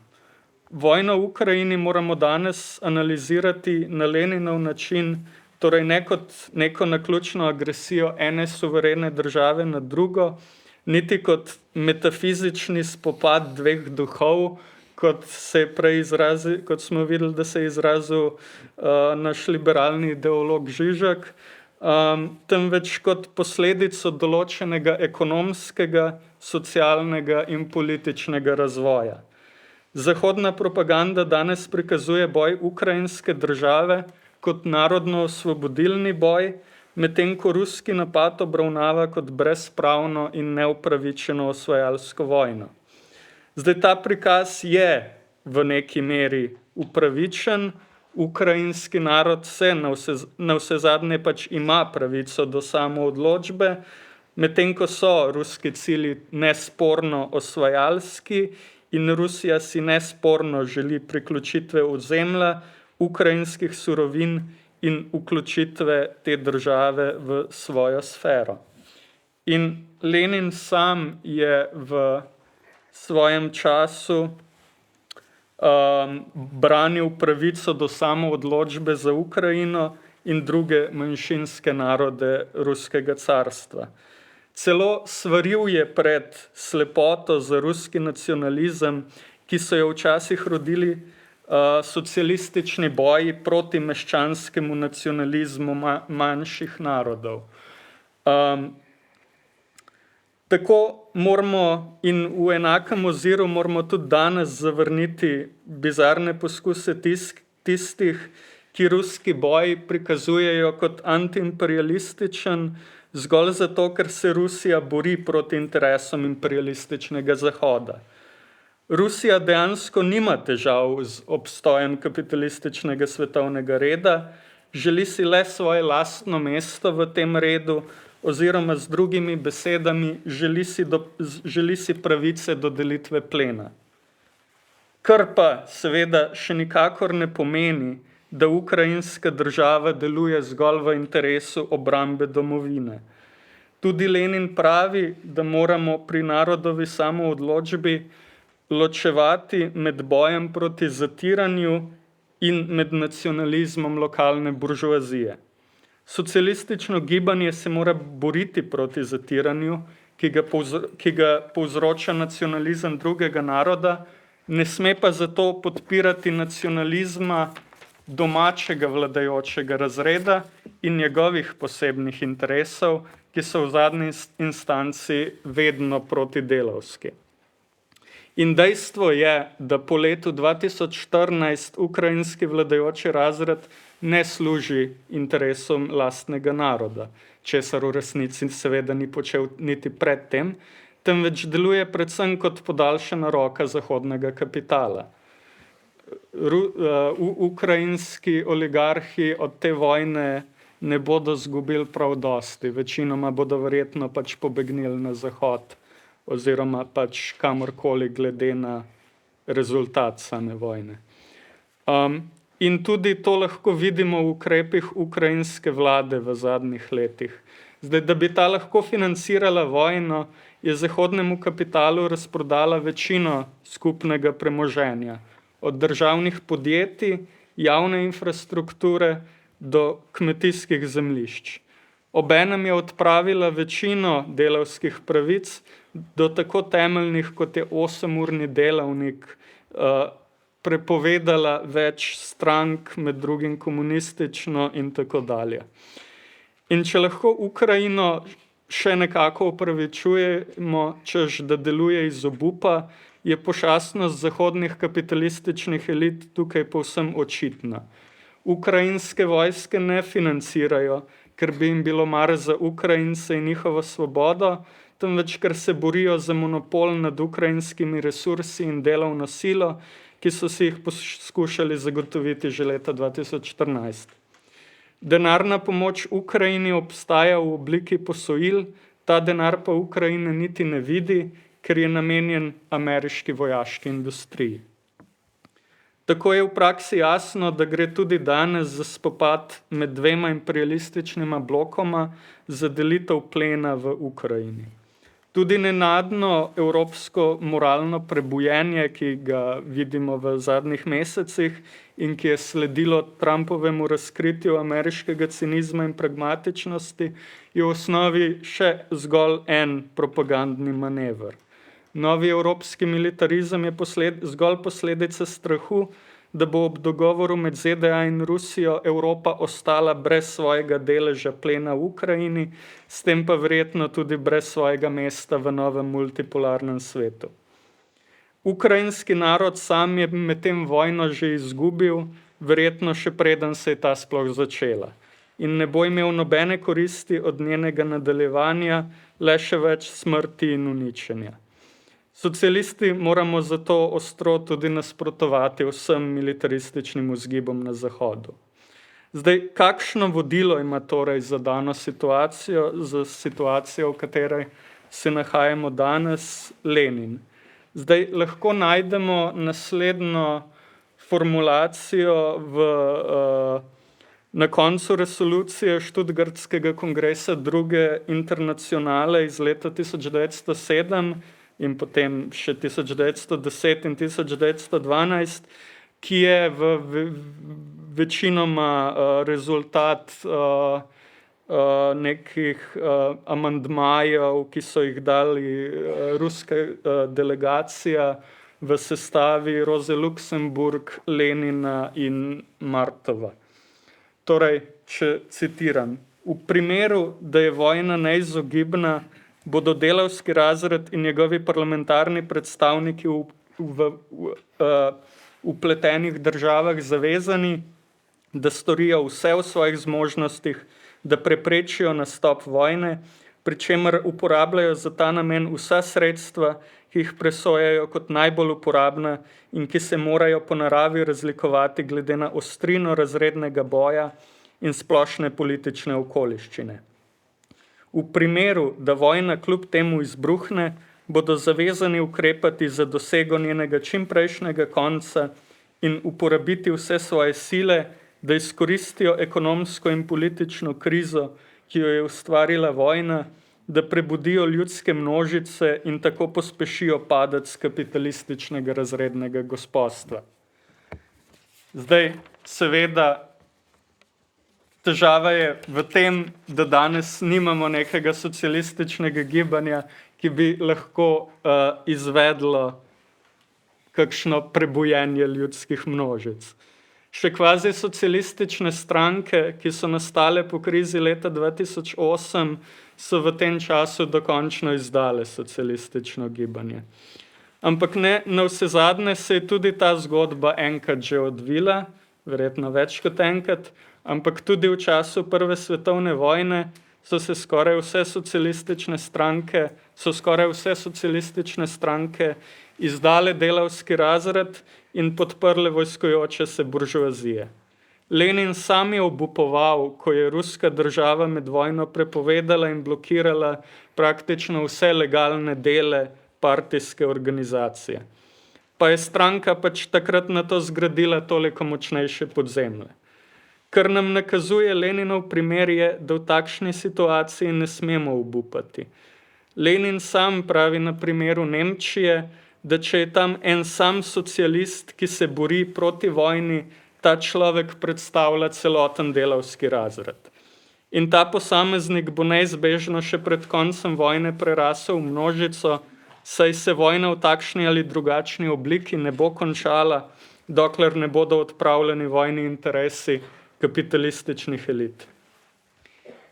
Vojno v Ukrajini moramo danes analizirati na Leninov način, torej ne kot neko naključno agresijo ene suverene države na drugo, niti kot metafizični spopad dveh duhov, kot smo videli, da se je izrazil naš liberalni ideolog Žižek, temveč kot posledico določenega ekonomskega, socialnega in političnega razvoja. Zahodna propaganda danes prikazuje boj ukrajinske države kot narodno-osvobodilni boj, medtem ko ruski napad obravnava kot brezpravno in neupravičeno osvajalsko vojno. Zdaj, ta prikaz je v neki meri upravičen, ukrajinski narod se na vse zadnje pač ima pravico do samoodločbe, medtem ko so ruski cilji nesporno osvajalski in Rusija si nesporno želi priključitve ozemlja, ukrajinskih surovin in vključitve te države v svojo sfero. In Lenin sam je v svojem času branil pravico do samoodločbe za Ukrajino in druge manjšinske narode ruskega carstva. Celo svaril je pred slepoto za ruski nacionalizem, ki so jo včasih rodili socialistični boji proti meščanskemu nacionalizmu manjših narodov. Tako moramo in v enakem oziru moramo tudi danes zavrniti bizarne poskuse tistih, ki ruski boj prikazujejo kot antiimperialističen, zgolj zato, ker se Rusija bori proti interesom imperialističnega Zahoda. Rusija dejansko nima težav z obstojem kapitalističnega svetovnega reda, želi si le svoje lastno mesto v tem redu, oziroma z drugimi besedami želi si pravice do delitve plena. Kar pa seveda še nikakor ne pomeni, da ukrajinska država deluje zgolj v interesu obrambe domovine. Tudi Lenin pravi, da moramo pri narodovi samoodločbi ločevati med bojem proti zatiranju in med nacionalizmom lokalne buržoazije. Socialistično gibanje se mora boriti proti zatiranju, ki ga povzroča nacionalizem drugega naroda, ne sme pa zato podpirati nacionalizma domačega vladajočega razreda in njegovih posebnih interesov, ki so v zadnji instanci vedno protidelavski. In dejstvo je, da po letu 2014 ukrajinski vladajoči razred ne služi interesom lastnega naroda, česar v resnici seveda ni počel niti predtem, temveč deluje predvsem kot podaljšana roka zahodnega kapitala. Ukrajinski oligarhi od te vojne ne bodo zgubili prav dosti, večinoma bodo verjetno pač pobegnili na zahod oziroma pač kamorkoli glede na rezultat same vojne. In tudi to lahko vidimo v ukrepih ukrajinske vlade v zadnjih letih. Zdaj, da bi ta lahko financirala vojno, je zahodnemu kapitalu razprodala večino skupnega premoženja, od državnih podjetij, javne infrastrukture do kmetijskih zemljišč. Obenem je odpravila večino delavskih pravic, do tako temeljnih, kot je 8-urni delavnik, prepovedala več strank, med drugim komunistično in tako dalje. In če lahko Ukrajino še nekako opravičujemo, češ da deluje iz obupa, je pošastnost zahodnih kapitalističnih elit tukaj povsem očitna. Ukrajinske vojske ne financirajo, ker bi jim bilo mar za Ukrajince in njihovo svobodo, temveč ker se borijo za monopol nad ukrajinskimi resursi in delovno silo, ki so si jih poskušali zagotoviti že leta 2014. Denarna pomoč Ukrajini obstaja v obliki posojil, ta denar pa Ukrajine niti ne vidi, ker je namenjen ameriški vojaški industriji. Tako je v praksi jasno, da gre tudi danes za spopad med dvema imperialističnima blokoma za delitev plena v Ukrajini. Tudi nenadno evropsko moralno prebujenje, ki ga vidimo v zadnjih mesecih in ki je sledilo Trumpovemu razkritju ameriškega cinizma in pragmatičnosti, je v osnovi še zgolj en propagandni manever. Novi evropski militarizem je zgolj posledica strahu, da bo ob dogovoru med ZDA in Rusijo Evropa ostala brez svojega deleža plena v Ukrajini, s tem pa verjetno tudi brez svojega mesta v novem multipolarnem svetu. Ukrajinski narod sam je medtem vojno že izgubil, verjetno še preden se je ta sploh začela. In ne bo imel nobene koristi od njenega nadaljevanja, le še več smrti in uničenja. Socialisti moramo zato ostro tudi nasprotovati vsem militarističnim vzgibom na Zahodu. Zdaj, kakšno vodilo ima torej za dano situacijo, za situacijo, v kateri se nahajamo danes, Lenin? Zdaj, lahko najdemo naslednjo formulacijo na koncu resolucije Študgartskega kongresa druge internacionale iz leta 1907, in potem še 1910 in 1912, ki je večinoma rezultat nekih amandmajev, ki so jih dali ruska delegacija v sestavi Roze Luxemburg, Lenina in Martova. Torej, če citiram, v primeru, da je vojna neizogibna, bodo delavski razred in njegovi parlamentarni predstavniki v vpletenih državah zavezani, da storijo vse v svojih zmožnostih, da preprečijo nastop vojne, pri čemer uporabljajo za ta namen vsa sredstva, ki jih presojajo kot najbolj uporabna in ki se morajo po naravi razlikovati glede na ostrino razrednega boja in splošne politične okoliščine. V primeru, da vojna kljub temu izbruhne, bodo zavezani ukrepati za dosego njenega čimprejšnjega konca in uporabiti vse svoje sile, da izkoristijo ekonomsko in politično krizo, ki jo je ustvarila vojna, da prebudijo ljudske množice in tako pospešijo padec kapitalističnega razrednega gospodstva. Zdaj, seveda, težava je v tem, da danes nimamo nekega socialističnega gibanja, ki bi lahko izvedlo kakšno prebujenje ljudskih množic. Še kvazi socialistične stranke, ki so nastale po krizi leta 2008, so v tem času dokončno izdale socialistično gibanje. Ampak na vsezadnje se je tudi ta zgodba enkrat že odvila, verjetno več kot enkrat, ampak tudi v času Prve svetovne vojne so skoraj vse socialistične stranke izdale delavski razred in podprle vojskojoče se buržoazije. Lenin sam je obupoval, ko je ruska država med vojno prepovedala in blokirala praktično vse legalne dele partijske organizacije. Pa je stranka pač takrat na to zgradila toliko močnejše podzemlje. Kar nam nakazuje Leninov primer je, da v takšni situaciji ne smemo obupati. Lenin sam pravi na primeru Nemčije, da če je tam en sam socialist, ki se bori proti vojni, ta človek predstavlja celoten delavski razred. In ta posameznik bo neizbežno še pred koncem vojne prerasel v množico, saj se vojna v takšni ali drugačni obliki ne bo končala, dokler ne bodo odpravljeni vojni interesi kapitalističnih elit.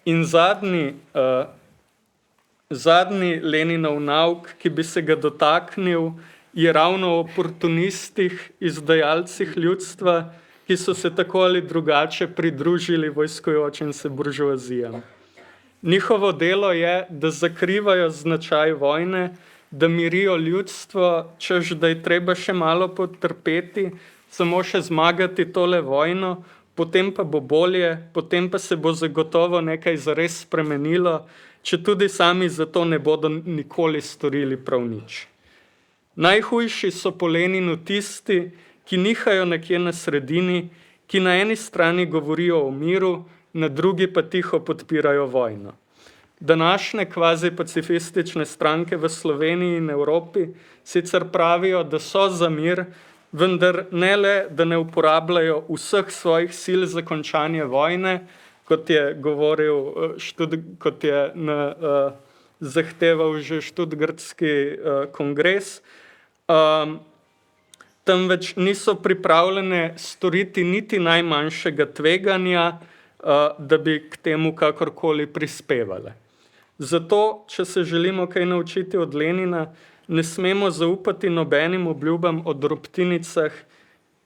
In zadnji Leninov nauk, ki bi se ga dotaknil, je ravno o oportunistih, izdajalcih ljudstva, ki so se tako ali drugače pridružili vojskojočim se buržoazijam. Njihovo delo je, da zakrivajo značaj vojne, da mirijo ljudstvo, češ da je treba še malo potrpeti, samo še zmagati tole vojno, potem pa bo bolje, potem pa se bo zagotovo nekaj zares spremenilo, če tudi sami za to ne bodo nikoli storili prav nič. Najhujši so po Leninu tisti, ki nihajo nekje na sredini, ki na eni strani govorijo o miru, na drugi pa tiho podpirajo vojno. Današnje kvazi pacifistične stranke v Sloveniji in Evropi sicer pravijo, da so za mir, vendar ne le, da ne uporabljajo vseh svojih sil za končanje vojne, kot je zahteval že Študgartski kongres, temveč niso pripravljene storiti niti najmanjšega tveganja, da bi k temu kakorkoli prispevale. Zato, če se želimo kaj naučiti od Lenina, ne smemo zaupati nobenim obljubam o drobtinicah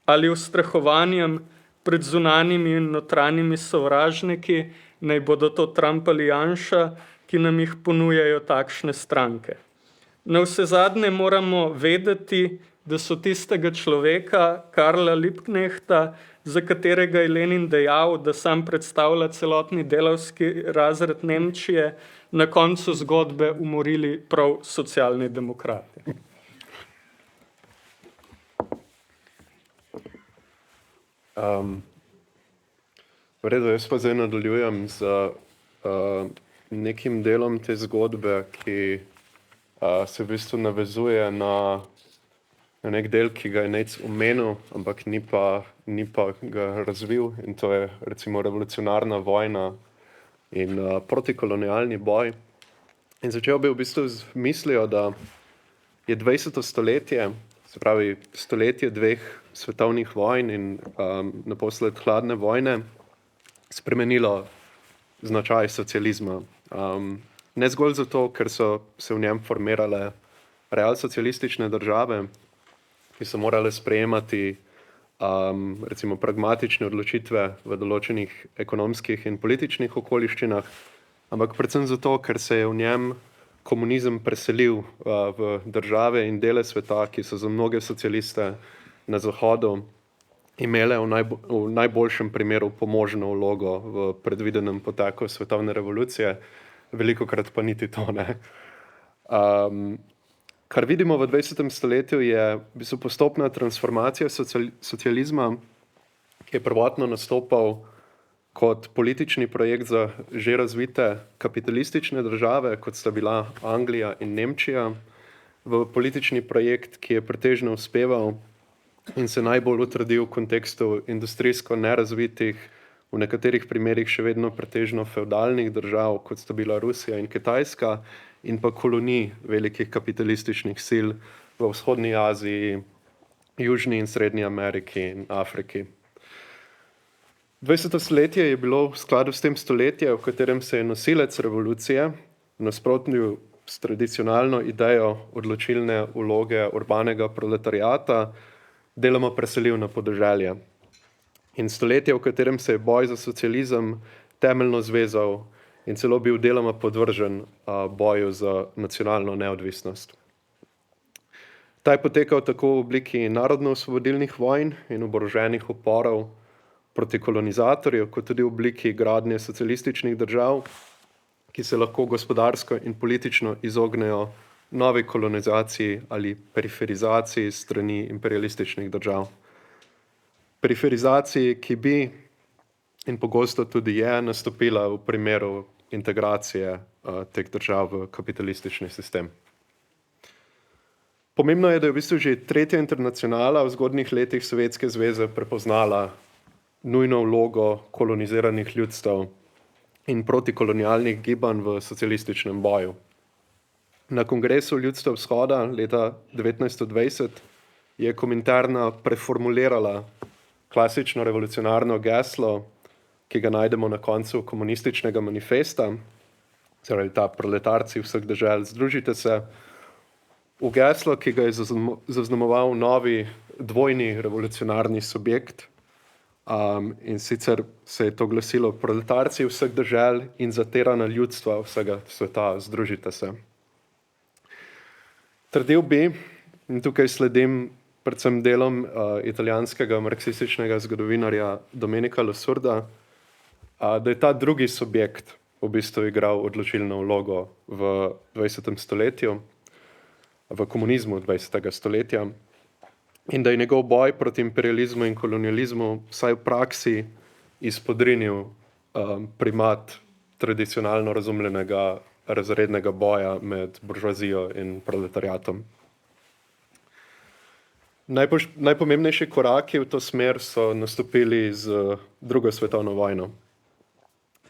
ali ustrahovanjem pred zunanjimi in notranjimi sovražniki, naj bodo to Trump ali Janša, ki nam jih ponujajo takšne stranke. Navsezadnje moramo vedeti, da so tistega človeka, Karla Liebknechta, za katerega je Lenin dejal, da sam predstavlja celotni delavski razred Nemčije, na koncu zgodbe umorili prav socialni demokrati. V redu, jaz pa zdaj nadaljujem z nekim delom te zgodbe, ki se v bistvu navezuje na nek del, ki ga je Nejc omenil, ampak ni pa ga razvil, in to je recimo revolucionarna vojna in protikolonialni boj. In začel bi v bistvu z mislijo, da je 20. stoletje, se pravi stoletje dveh svetovnih vojn in naposled hladne vojne, spremenilo značaj socializma. Ne zgolj zato, ker so se v njem formirale realsocialistične države, ki so morale sprejemati recimo pragmatične odločitve v določenih ekonomskih in političnih okoliščinah, ampak predvsem zato, ker se je v njem komunizem preselil v države in dele sveta, ki so za mnoge socialiste na Zahodu imele v najboljšem primeru pomožno vlogo v predvidenem poteku svetovne revolucije, velikokrat pa niti to ne. Kar vidimo v 20. stoletju je v bistvu postopna transformacija socializma, ki je prvotno nastopal kot politični projekt za že razvite kapitalistične države, kot sta bila Anglija in Nemčija, v politični projekt, ki je pretežno uspeval in se najbolj utrdil v kontekstu industrijsko nerazvitih, v nekaterih primerih še vedno pretežno fevdalnih držav, kot sta bila Rusija in Kitajska, in pa kolonij velikih kapitalističnih sil v vzhodni Aziji, Južni in Srednji Ameriki in Afriki. 20. stoletje je bilo v skladu s tem stoletje, v katerem se je nosilec revolucije v nasprotju s tradicionalno idejo odločilne vloge urbanega proletariata deloma preselil na podeželje. In stoletje, v katerem se je boj za socializem temeljno zvezal in celo bil deloma podvržen boju za nacionalno neodvisnost. Ta je potekal tako v obliki narodno-osvobodilnih vojn in oboroženih uporov proti kolonizatorju, kot tudi v obliki gradnje socialističnih držav, ki se lahko gospodarsko in politično izognejo novi kolonizaciji ali periferizaciji strani imperialističnih držav. Periferizaciji, ki bi in pogosto tudi je nastopila v primeru integracije teh držav v kapitalistični sistem. Pomembno je, da je v bistvu že tretja internacionala v zgodnjih letih Sovjetske zveze prepoznala nujno vlogo koloniziranih ljudstev in protikolonialnih gibanj v socialističnem boju. Na Kongresu ljudstev vzhoda leta 1920 je Kominterna preformulirala klasično revolucionarno geslo, ki ga najdemo na koncu komunističnega manifesta, torej ta proletarci vseh dežel, združite se, v geslo, ki ga je zaznamoval novi dvojni revolucionarni subjekt, in sicer se je to glasilo: proletarci vseh dežel in zatirana ljudstva vsega sveta, združite se. Trdil bi, in tukaj sledim predvsem delom italijanskega marksističnega zgodovinarja Domenica Losurda, da je ta drugi subjekt v bistvu igral odločilno vlogo v 20. stoletju, v komunizmu 20. stoletja, in da je njegov boj proti imperializmu in kolonializmu vsaj v praksi izpodrinil primat tradicionalno razumljenega razrednega boja med buržoazijo in proletariatom. Najpomembnejši koraki v to smer so nastopili z drugo svetovno vojno.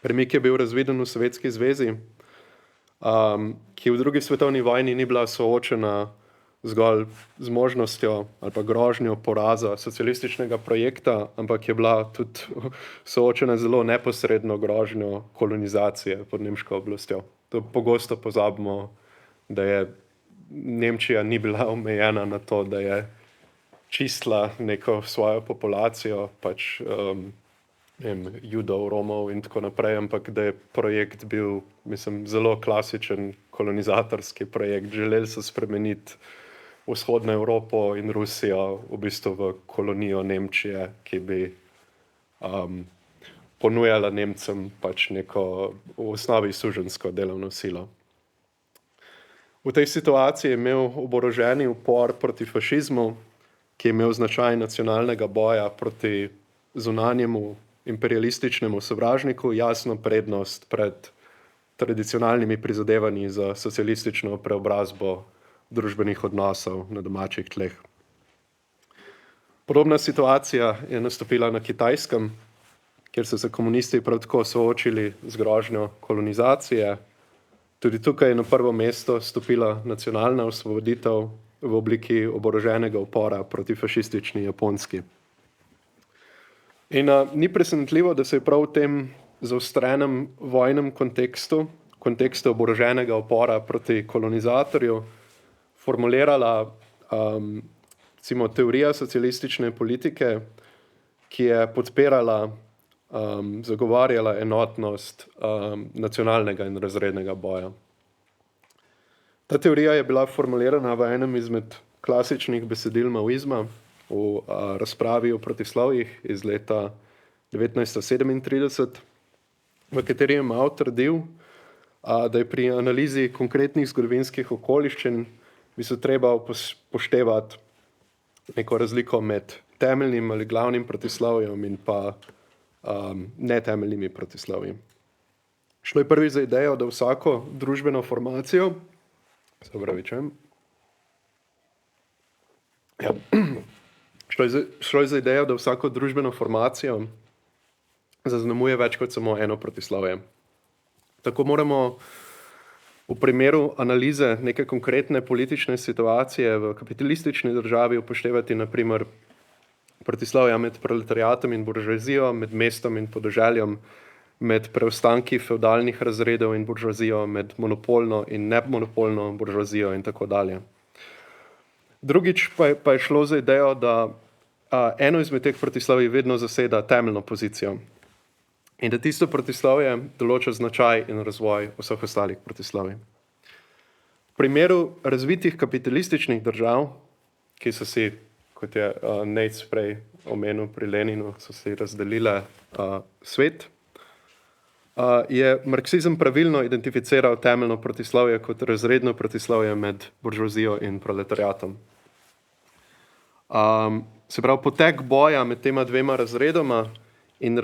Premik je bil razviden v Sovjetski zvezi, ki v drugi svetovni vojni ni bila soočena zgolj z možnostjo ali pa grožnjo poraza socialističnega projekta, ampak je bila tudi soočena zelo neposredno grožnjo kolonizacije pod nemško oblastjo. To pogosto pozabimo, da je Nemčija ni bila omejena na to, da je čistila neko svojo populacijo, pač Judov, Romov in tako naprej, ampak da je projekt bil, mislim, zelo klasičen kolonizatorski projekt. Želeli so spremeniti vzhodno Evropo in Rusijo v bistvu v kolonijo Nemčije, ki bi ponujala Nemcem pač neko v osnovi suženjsko delovno silo. V tej situaciji je imel oboroženi upor proti fašizmu, ki je imel značaj nacionalnega boja proti zunanjemu imperialističnemu sovražniku, jasno prednost pred tradicionalnimi prizadevanji za socialistično preobrazbo družbenih odnosov na domačih tleh. Podobna situacija je nastopila na Kitajskem, kjer so se komunisti prav tako soočili z grožnjo kolonizacije. Tudi tukaj je na prvo mesto stopila nacionalna osvoboditev v obliki oboroženega upora proti fašistični Japonski. In ni presenetljivo, da se je prav v tem zaostrenem vojnem kontekstu oboroženega upora proti kolonizatorju, formulirala recimo teorija socialistične politike, ki je podpirala, zagovarjala enotnost nacionalnega in razrednega boja. Ta teorija je bila formulirana v enem izmed klasičnih besedil maoizma, v razpravi o protislovjih iz leta 1937, v kateri je Mao trdil, da je pri analizi konkretnih zgodovinskih okoliščin treba upoštevati neko razliko med temeljnim ali glavnim protislovjem in pa netemeljnimi protislovji. Šlo je prvi za idejo, da vsako družbeno formacijo, šlo je za idejo, da vsako družbeno formacijo zaznamuje več kot samo eno protislovje. Tako moramo v primeru analize neke konkretne politične situacije v kapitalistični državi upoštevati naprimer protislovja med proletariatom in buržoazijo, med mestom in podeželjem, med preostanki fevdalnih razredov in buržoazijo, med monopolno in nemonopolno buržoazijo in tako dalje. Drugič pa je šlo za idejo, da eno izmed teh protislovij vedno zaseda temeljno pozicijo in da tisto protislovje določa značaj in razvoj vseh ostalih protislovij. V primeru razvitih kapitalističnih držav, ki so si, kot je Nate prej omenil pri Leninu, so si razdelile svet, je marksizem pravilno identificiral temeljno protislovje kot razredno protislovje med buržoazijo in proletariatom. Se pravi, potek boja med tema dvema razredoma in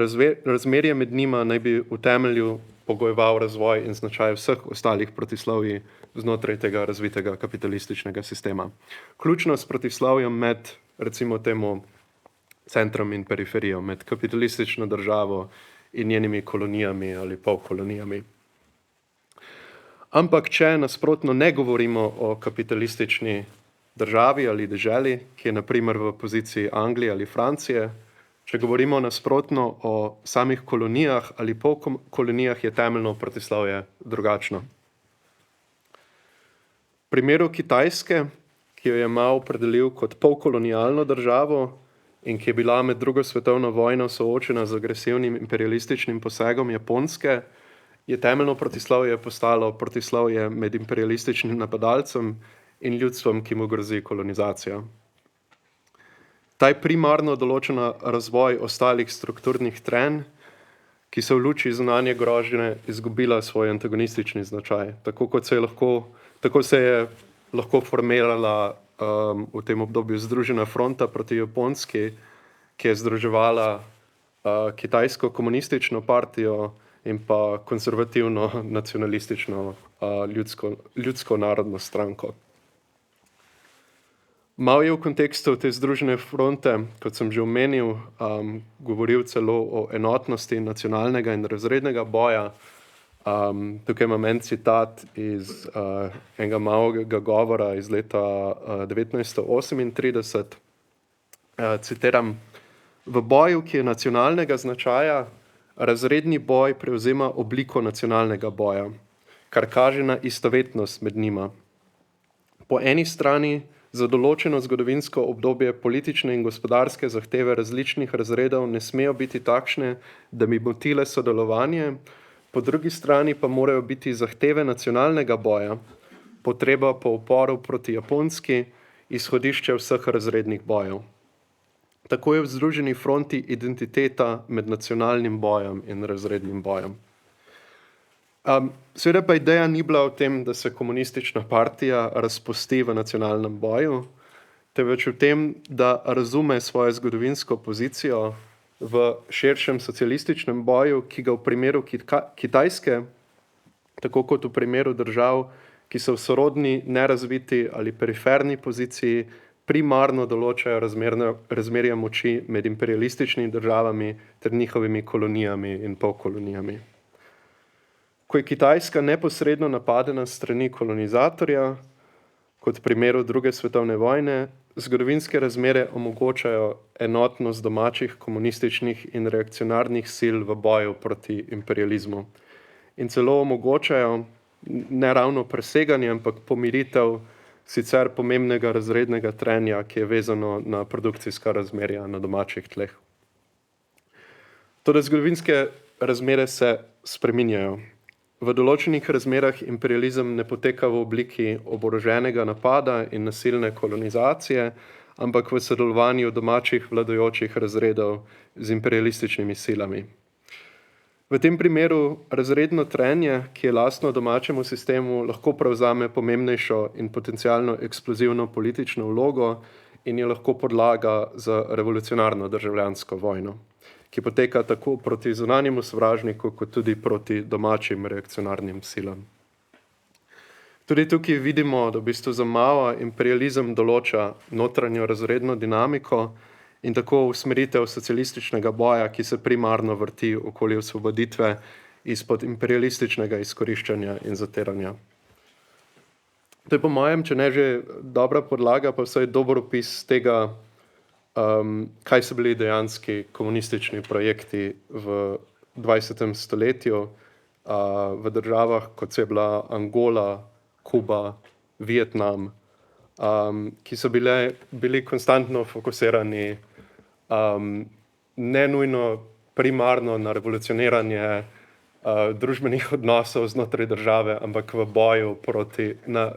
razmerje med njima naj bi v temelju pogojeval razvoj in značaj vseh ostalih protislovij znotraj tega razvitega kapitalističnega sistema. Ključno s protislovjem med, recimo temu, centrom in periferijo, med kapitalistično državo in njenimi kolonijami ali polkolonijami. Ampak, če nasprotno ne govorimo o kapitalistični državi ali deželi, ki je naprimer v poziciji Anglije ali Francije, če govorimo nasprotno o samih kolonijah ali polkolonijah, je temeljno protislovje drugačno. V primeru Kitajske, ki jo je Mao opredelil kot polkolonialno državo in ki je bila med drugo svetovno vojno soočena z agresivnim imperialističnim posegom Japonske, je temeljno protislovje postalo protislovje med imperialističnim napadalcem in ljudstvom, ki mu grozi kolonizacija. Ta je primarno določena razvoj ostalih strukturnih trenj, ki so v luči zunanje grožnje izgubila svoj antagonistični značaj. Tako se je lahko formirala v tem obdobju Združena fronta proti Japonski, ki je združevala kitajsko komunistično partijo in pa konservativno nacionalistično ljudsko narodno stranko. Mao je v kontekstu te Združene fronte, kot sem že omenil, govoril celo o enotnosti nacionalnega in razrednega boja. Tukaj imam en citat iz enega Maovega govora iz leta 1938. Citiram: "V boju, ki je nacionalnega značaja, razredni boj prevzema obliko nacionalnega boja, kar kaže na istovetnost med njima. Po eni strani za določeno zgodovinsko obdobje politične in gospodarske zahteve različnih razredov ne smejo biti takšne, da bi motile sodelovanje, po drugi strani pa morajo biti zahteve nacionalnega boja, potreba po uporu proti Japonski, izhodišče vseh razrednih bojev. Tako je v Združeni fronti identiteta med nacionalnim bojem in razrednim bojem." Seveda pa ideja ni bila v tem, da se komunistična partija razpusti v nacionalnem boju, temveč v tem, da razume svojo zgodovinsko pozicijo v širšem socialističnem boju, ki ga v primeru Kitajske, tako kot v primeru držav, ki so v sorodni, nerazviti ali periferni poziciji, primarno določajo razmerja moči med imperialističnimi državami ter njihovimi kolonijami in polkolonijami. Ko je Kitajska neposredno napadena s strani kolonizatorja, kot v primeru druge svetovne vojne, zgodovinske razmere omogočajo enotnost domačih komunističnih in reakcionarnih sil v boju proti imperializmu in celo omogočajo ne ravno preseganje, ampak pomiritev sicer pomembnega razrednega trenja, ki je vezano na produkcijska razmerja na domačih tleh. Toda zgodovinske razmere se spreminjajo. V določenih razmerah imperializem ne poteka v obliki oboroženega napada in nasilne kolonizacije, ampak v sodelovanju domačih vladajočih razredov z imperialističnimi silami. V tem primeru razredno trenje, ki je lastno domačemu sistemu, lahko prevzame pomembnejšo in potencialno eksplozivno politično vlogo in je lahko podlaga za revolucionarno državljansko vojno, ki poteka tako proti zunanjemu sovražniku, kot tudi proti domačim reakcionarnim silam. Tudi tukaj vidimo, da v bistvu za Mao imperializem določa notranjo razredno dinamiko in tako usmeritev socialističnega boja, ki se primarno vrti okoli osvoboditve izpod imperialističnega izkoriščanja in zatiranja. To je po mojem, če ne že dobra podlaga, pa vsaj dober opis tega, kaj so bili dejanski komunistični projekti v 20. stoletju v državah, kot so je bila Angola, Kuba, Vietnam, ki so bili konstantno fokusirani ne nujno primarno na revolucioniranje družbenih odnosov znotraj države, ampak v boju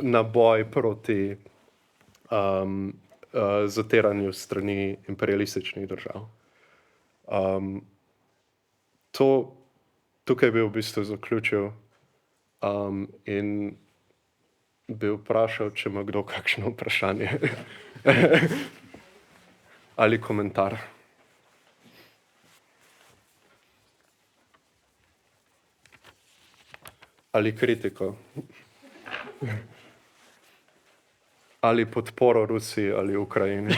na boj proti zatiranju strani imperialističnih držav. Tukaj bi v bistvu zaključil in bi vprašal, če ima kdo kakšno vprašanje ali komentar. Ali kritiko. Ali podporo Rusiji ali Ukrajini.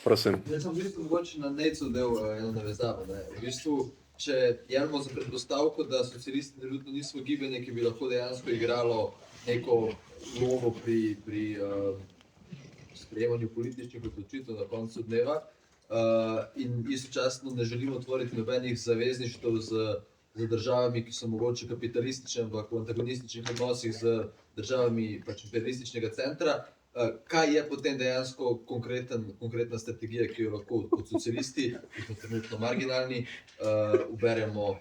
Prosim. Jaz sem v bistvu mogoče na Nejcu del eno navezavo. V bistvu, če jemljamo za predpostavko, da socialisti trenutno niso gibanje, ki bi lahko dejansko igralo neko vlogo pri sprejemanju političnih odločitev na koncu dneva, in istočasno ne želimo otvoriti nobenih zavezništev z državami, ki so mogoče kapitalistične, ampak v antagonističnih odnosih z državami pač imperialističnega centra. Kaj je potem dejansko konkretna strategija, ki jo lahko kot socialisti, ki smo trenutno marginalni, uberemo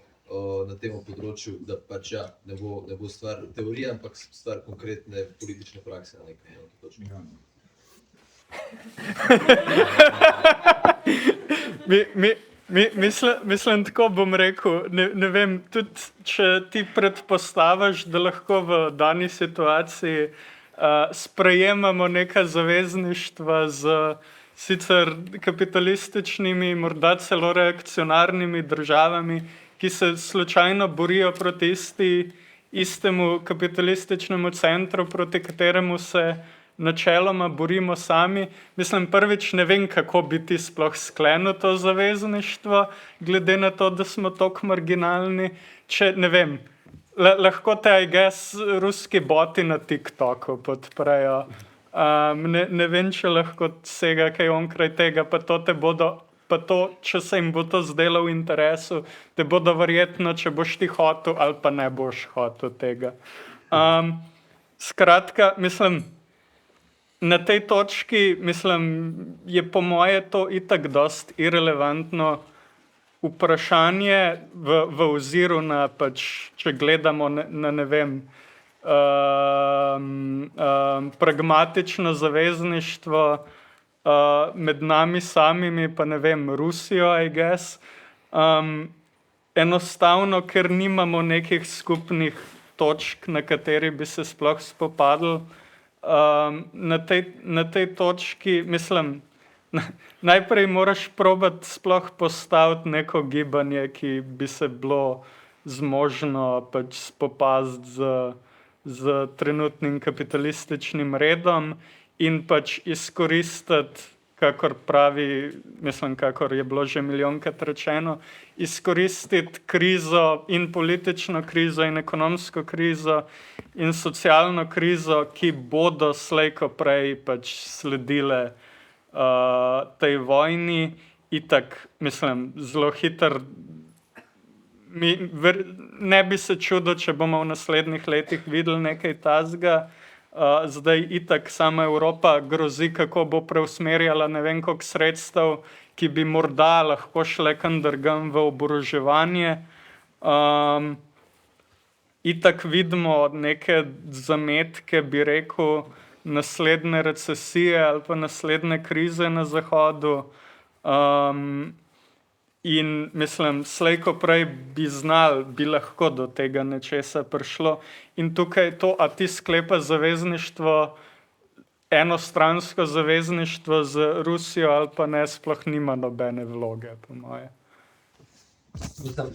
na tem področju, da pač ne bo stvar teorije, ampak stvar konkretne politične prakse na nekem točki. Mislim, tako bom rekel, ne vem, tudi če ti predpostaviš, da lahko v dani situaciji sprejemamo neka zavezništva z sicer kapitalističnimi, morda celo reakcionarnimi državami, ki se slučajno borijo proti istemu kapitalističnemu centru, proti kateremu se načeloma borimo sami. Mislim, prvič ne vem, kako bi ti sploh sklenil to zavezništvo, glede na to, da smo toliko marginalni. Če, ne vem, lahko te, I guess, ruski boti na TikToku podprejo. Ne vem, če lahko sega kaj onkraj tega, pa to, če se jim bo to zdelo v interesu, te bodo verjetno, če boš ti hotel ali pa ne boš hotel tega. Skratka, mislim, na tej točki, mislim, je po moje to itak dost irelevantno vprašanje v oziru na, pač, če gledamo na ne vem, pragmatično zavezništvo med nami samimi, pa ne vem, Rusijo, I guess. Enostavno, ker nimamo nekih skupnih točk, na kateri bi se sploh spopadli. Na tej točki, mislim, najprej moraš probati sploh postaviti neko gibanje, ki bi se bilo zmožno pač spopasti z trenutnim kapitalističnim redom in pač izkoristiti, kakor pravi, mislim, kakor je bilo že milijonkrat rečeno, izkoristiti krizo in politično krizo in ekonomsko krizo in socialno krizo, ki bodo slej ko prej pač sledile tej vojni. Itak, mislim, zelo hitro ne bi se čudil, če bomo v naslednjih letih videli nekaj takega. Zdaj itak sama Evropa grozi, kako bo preusmerjala ne vem koliko sredstev, ki bi morda lahko šle kam drugam v oboroževanje. Itak vidimo neke zametke, bi rekel, naslednje recesije ali pa naslednje krize na Zahodu. In mislim, slej ko prej bi lahko do tega nečesa prišlo. In tukaj to, a ti sklepa zavezništvo, enostransko zavezništvo z Rusijo ali pa ne, sploh nima nobene vloge, po moje.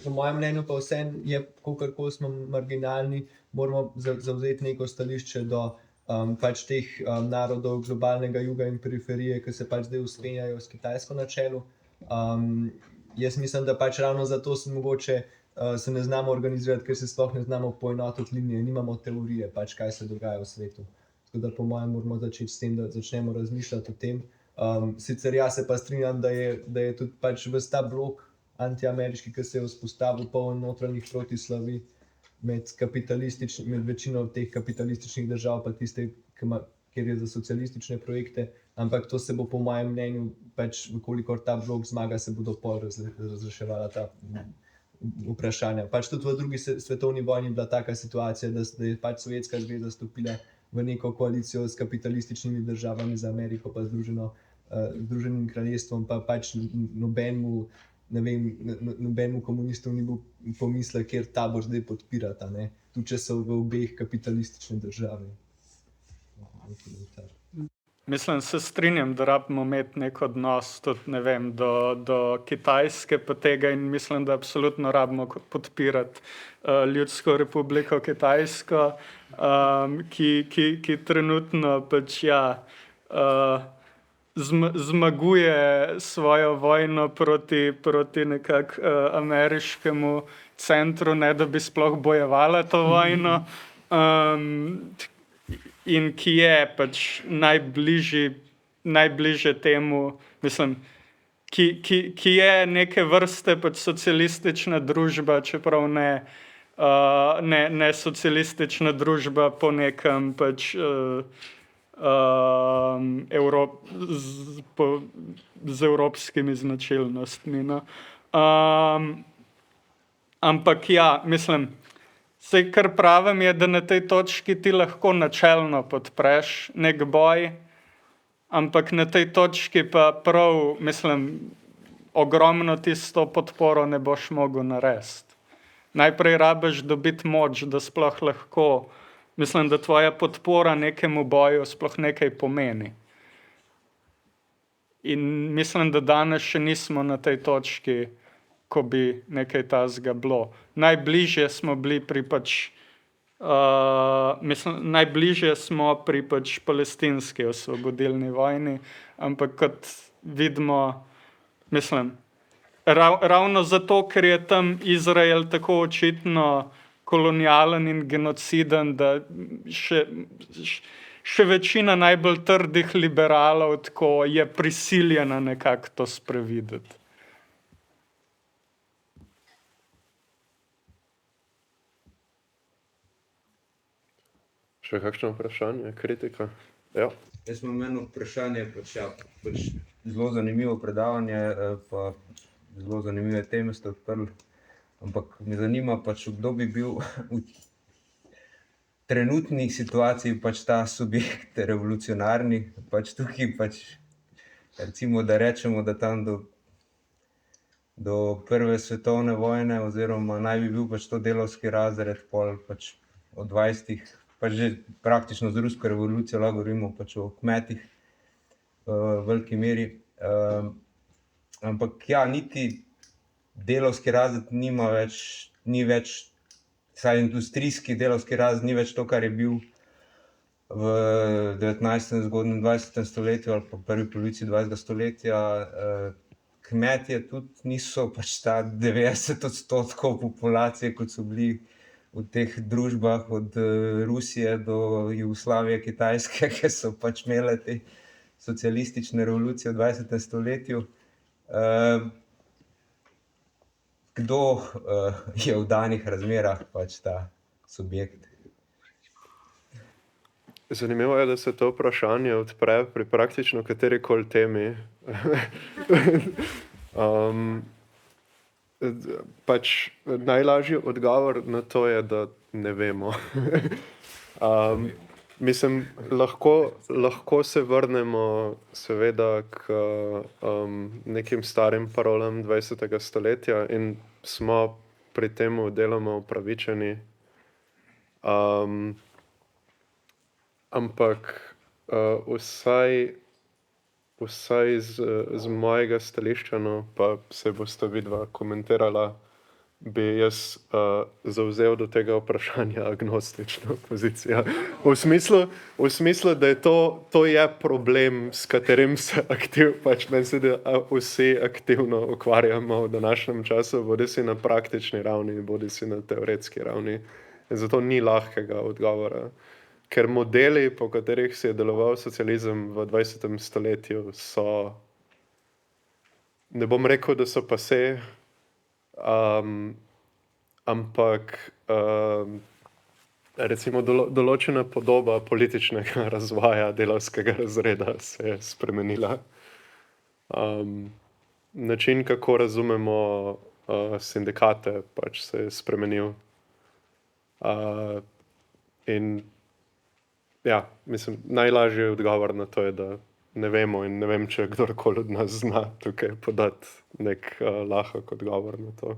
Po mojem mnenju pa vseeno je, kolikor smo marginalni, moramo zavzeti neko stališče do pač teh narodov globalnega juga in periferije, ki se pač zdaj uspenjajo s Kitajsko na čelu. Jaz mislim, da pač ravno zato se mogoče se ne znamo organizirati, ker se sploh ne znamo poenotiti linije, nimamo teorije, pač kaj se dogaja v svetu. Tako da po mojem moramo začeti s tem, da začnemo razmišljati o tem. Sicer jaz se pa strinjam, da je tudi pač ves ta blok antiameriški, ki se je vzpostavil poln notranjih protislovij med večino teh kapitalističnih držav, pa tiste, kjer je za socialistične projekte, ampak to se bo po mojem mnenju, pač vkolikor ta blok zmaga, se bodo pol razreševala ta vprašanja. Pač tudi v drugi svetovni vojni je bila taka situacija, da je pač Sovjetska zveza stopila v neko koalicijo s kapitalističnimi državami, za Ameriko pa Združenim kraljestvom, pa pač nobenemu, ne vem, nobenemu komunistu ni bil pomislek, kjer tabor zdaj podpirata, ne? Tudi če so v obeh kapitalistične države. Mislim, se strinjam, da rabimo imeti nek odnos tudi, ne vem, do Kitajske pa tega in mislim, da absolutno rabimo podpirati Ljudsko republiko Kitajsko, ki trenutno pač zmaguje svojo vojno proti nekako ameriškemu centru, ne da bi sploh bojevala to vojno. In ki je pač najbližje temu, mislim, ki je neke vrste pač socialistična družba, čeprav ne socialistična družba po nekem pač z evropskimi značilnostmi. No. Ampak mislim, vse, kar pravim, je, da na tej točki ti lahko načelno podpreš nek boj, ampak na tej točki pa prav, mislim, ogromno ti s to podporo ne boš mogel narediti. Najprej rabiš dobiti moč, da sploh lahko, mislim, da tvoja podpora nekemu boju sploh nekaj pomeni. In mislim, da danes še nismo na tej točki, ko bi nekaj tazga bilo. Najbližje smo bili pri najbližje smo pri pač palestinski osvobodilni vojni, ampak kot vidimo, mislim, ravno zato, ker je tam Izrael tako očitno kolonialen in genociden, da še večina najbolj trdih liberalov tako je prisiljena nekako to sprevideti. Še kakšno vprašanje, kritika? Ja. Jaz imam eno vprašanje, pač zelo zanimivo predavanje, pa zelo zanimive teme ste odprli, ampak me zanima pač, kdo bi bil v trenutni situaciji pač ta subjekt revolucionarni, pač tukaj pač recimo, da rečemo, da tam do prve svetovne vojne oziroma naj bi bil pač to delavski razred pol pač od 20, pač že praktično z rusko revolucijo, lahko govorimo pač o kmetih v veliki meri. Ampak niti delavski razred ni več, saj industrijski delavski razred ni več to, kar je bil v 19. zgodnjem 20. stoletju ali pa prvi polovici 20. stoletja. Kmetje tudi niso pač ta 90% populacije, kot so bili v teh družbah od Rusije do Jugoslavije, Kitajske, ki so pač imele te socialistične revolucije v 20. stoletju. Kdo je v danih razmerah pač ta subjekt? Zanimivo je, da se to vprašanje odpre pri praktično katerikoli temi. Pač najlažji odgovor na to je, da ne vemo. Mislim, lahko se vrnemo seveda k nekim starim parolam 20. stoletja in smo pri temu deloma upravičeni. Ampak vsaj z mojega stališča, no, pa se bosta vidva komentirala bi jaz zavzel do tega vprašanja agnostično pozicijo. V smislu, da je to je problem, s katerim se pač meni se da vsi aktivno ukvarjamo v današnjem času, bodisi na praktični ravni, bodisi na teoretski ravni. In zato ni lahkega odgovora. Ker modeli, po katerih se je deloval socializem v 20. stoletju, so, ne bom rekel, da so pase, ampak recimo določena podoba političnega razvoja delavskega razreda se je spremenila. Način, kako razumemo sindikate, pač se je spremenil. In ja, mislim, najlažji odgovor na to je, da ne vemo in ne vem, če kdorkoli od nas zna tukaj podati nek lahek odgovor na to.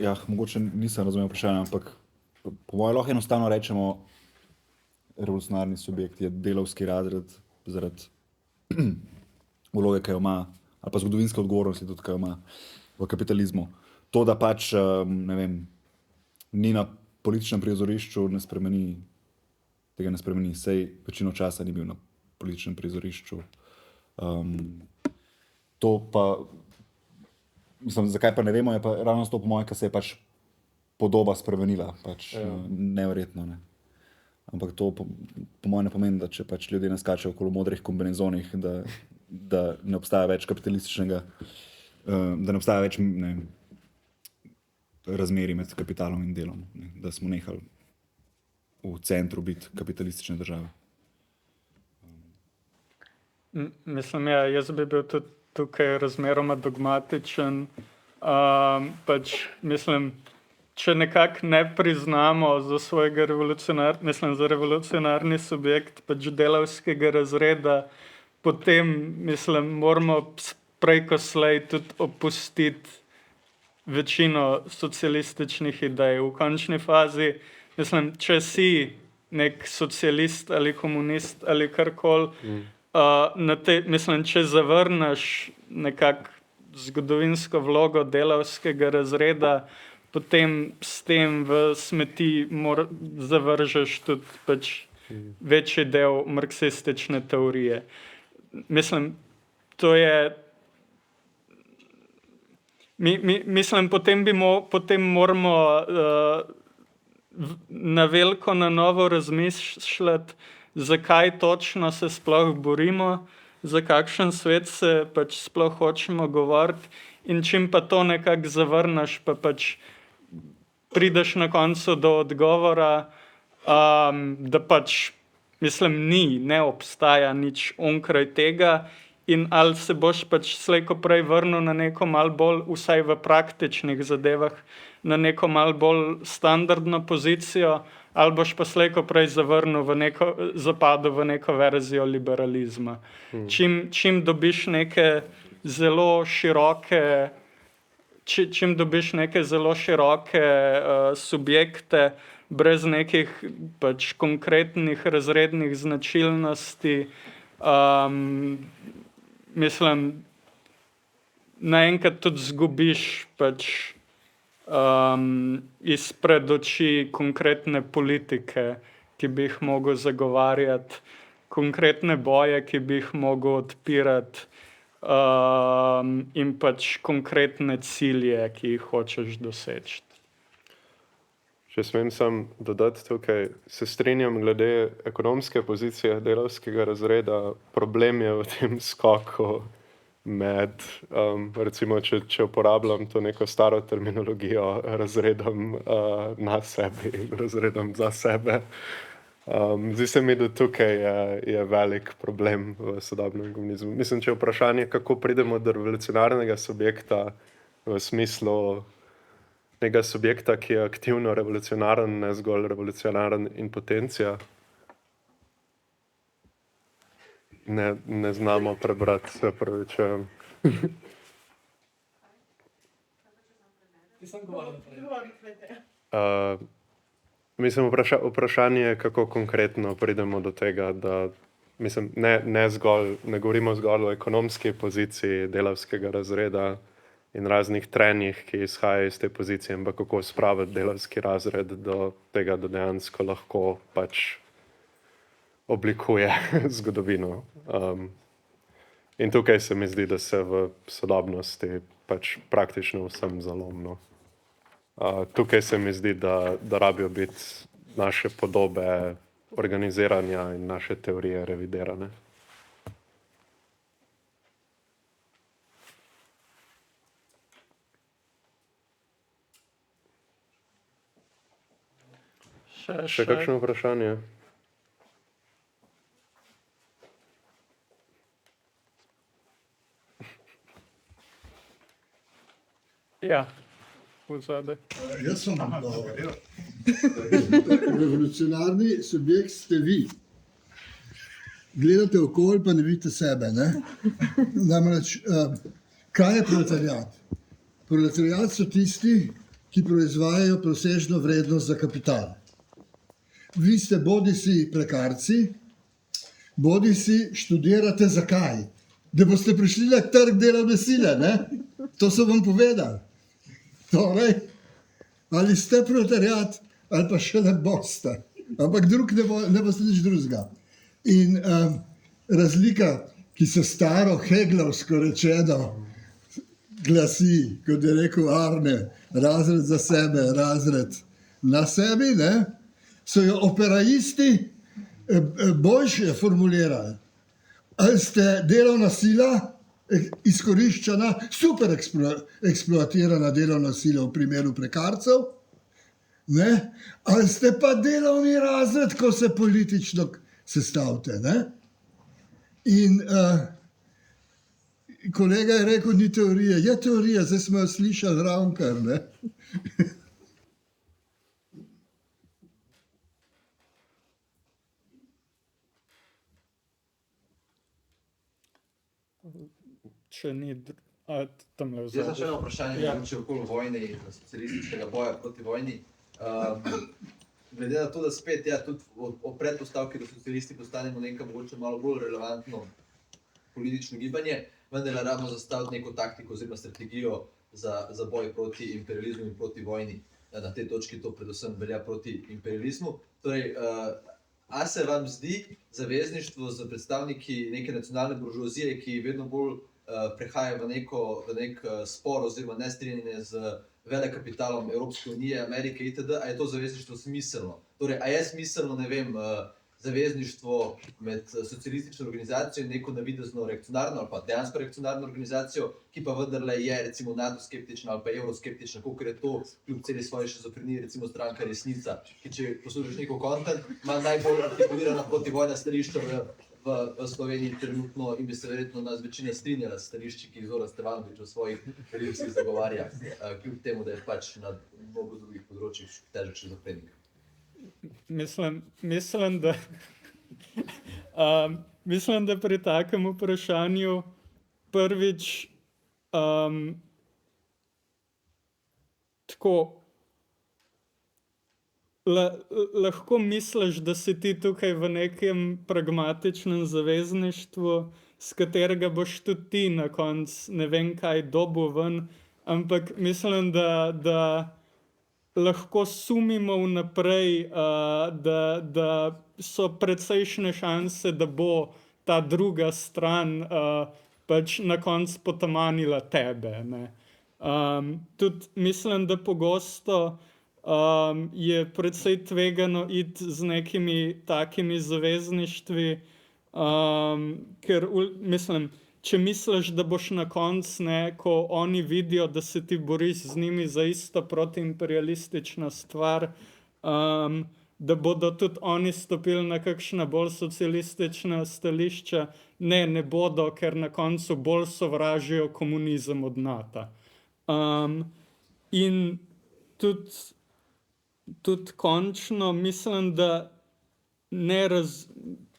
Ja, mogoče nisem razumel vprašanja, ampak po mojem lahko enostavno rečemo, revolucionarni subjekt je delavski razred zaradi vloge, ki jo ima, ali pa zgodovinske odgovornosti tudi, ki jo ima v kapitalizmu. To, da pač, ne vem, ni na političnem prizorišču, tega ne spremeni, sej večino časa ni bil na političnem prizorišču. To pa, mislim, zakaj pa ne vemo, je pa ravno to po mojem, ker se je pač podoba spremenila, pač neverjetno, ne. Ampak to po mojem ne pomeni, da če pač ljudje ne skačejo okoli modrih kombinezonih, da ne obstaja več kapitalističnega, da ne obstaja več, ne vem, razmerij med kapitalom in delom, ne, da smo nehali v centru biti kapitalistične države. Mislim, ja, jaz bi bil tudi tukaj razmeroma dogmatičen. Pač mislim, če nekako ne priznamo za svojega za revolucionarni subjekt pač delavskega razreda, potem, mislim, moramo prej ko slej tudi opustiti večino socialističnih idej. V končni fazi, mislim, če si nek socialist ali komunist ali karkoli, mislim, če zavrneš nekako zgodovinsko vlogo delavskega razreda, potem s tem v smeti zavržeš tudi pač večji del marksistične teorije. Mislim, to je mislim, potem moramo na veliko na novo razmišljati, zakaj točno se sploh borimo, za kakšen svet se pač sploh hočemo govoriti, in čim pa to nekako zavrneš, pa pač prideš na koncu do odgovora, da pač, mislim, ne obstaja nič onkraj tega, in ali se boš pač slej ko prej vrnil na neko malo bolj, vsaj v praktičnih zadevah, na neko malo bolj standardno pozicijo, ali boš pa slej ko prej zapadel v neko verzijo liberalizma. Čim dobiš neke zelo široke subjekte, brez nekih pač konkretnih razrednih značilnosti, mislim, naenkrat tudi zgubiš pač izpred oči konkretne politike, ki bi jih mogel zagovarjati, konkretne boje, ki bi jih mogel odpirati, in pač konkretne cilje, ki jih hočeš doseči. Če smem sam dodati tukaj, se strinjam glede ekonomske pozicije delavskega razreda. Problem je v tem skoku med, recimo, če uporabljam to neko staro terminologijo, razredom na sebi in razredom za sebe. Zdi se mi, da tukaj je velik problem v sodobnem komunizmu. Mislim, če je vprašanje, kako pridemo do revolucionarnega subjekta v smislu nekega subjekta, ki je aktivno revolucionaren, ne zgolj revolucionaren in potencija, ne znamo prebrati, se opravičujem. Mislim, vprašanje je, kako konkretno pridemo do tega, da mislim, ne govorimo zgolj o ekonomski poziciji delavskega razreda in raznih trenjih, ki izhajajo iz te pozicije, ampak kako spraviti delavski razred do tega, da dejansko lahko pač oblikuje zgodovino. In tukaj se mi zdi, da se v sodobnosti pač praktično vsem zalomno. Tukaj se mi zdi, da rabijo biti naše podobe organiziranja in naše teorije revidirane. Še kakšno vprašanje? Ja, vzadaj. Jaz sem revolucionarni subjekt, ste vi. Gledate okolje, pa ne vidite sebe. Ne? Namreč, kaj je proletariat? Proletariat so tisti, ki proizvajajo presežno vrednost za kapital. Vi ste bodisi prekarci, bodisi študirate zakaj? Da boste prišli na trg delovne sile, ne? To so vam povedali. Torej, ali ste proletariat, ali pa še ne boste. Ampak ne boste nič drugega. In razlika, ki se staro heglovsko rečeno glasi, kot je rekel Arne, razred za sebe, razred na sebi, ne, so jo operajisti boljše formulirali. Ali ste delovna sila, izkoriščena, super eksploatirana delovna sila v primeru prekarcev, ne? Ali ste pa delovni razred, ko se politično sestavite. Ne? In kolega je rekel, ni teorija. Je teorija, zdaj smo jo slišali ravnkar. Ne? Če ni, tam le Jaz sem še vzadaj. eno vprašanje, mogoče okoli vojne in socialističnega boja proti vojni. Glede na to, da spet tudi o predpostavki, da socialisti postanemo nekaj mogoče malo bolj relevantno politično gibanje, vendar rabimo zastaviti neko taktiko oziroma strategijo za boj proti imperializmu in proti vojni. Na tej točki to predvsem velja proti imperializmu. Torej, a se vam zdi zavezništvo z predstavniki neke nacionalne buržoazije, ki vedno bolj prehaja v nek spor oziroma nestrinjanje z velekapitalom Evropske unije, Amerike itd., a je to zavezništvo smiselno? Torej, a je smiselno, ne vem, zavezništvo med socialistično organizacijo in neko navidezno reakcionarno ali pa dejansko reakcionarno organizacijo, ki pa vendarle je recimo NATO-skeptična ali pa evroskeptična, kolikor je to kljub celi svoji šizofreniji, recimo stranka Resnica, ki če poslušaš njihov content, ima najbolj artikulirana protivojna stališča v Sloveniji trenutno in bi se verjetno nas večina strinjala s stališči, ki jih Zoran Stevanović v svojih revijih zagovarja, kljub temu, da je pač na mnogo drugih področjih težek šizofrenik. Mislim, da pri takem vprašanju prvič tako lahko misliš, da si ti tukaj v nekem pragmatičnem zavezništvu, s katerega boš tudi ti na koncu ne vem kaj dobil ven, ampak mislim, da lahko sumimo vnaprej, da so precejšnje šanse, da bo ta druga stran pač na koncu potamanila tebe. Ne? Tudi mislim, da pogosto je precej tvegano iti z nekimi takimi zavezništvi, ker mislim, če misliš, da boš na koncu, ko oni vidijo, da se ti boriš z njimi za isto protiimperialistično stvar, da bodo tudi oni stopili na kakšna bolj socialistična stališča, ne bodo, ker na koncu bolj sovražijo komunizem od NATO. In tudi končno mislim, da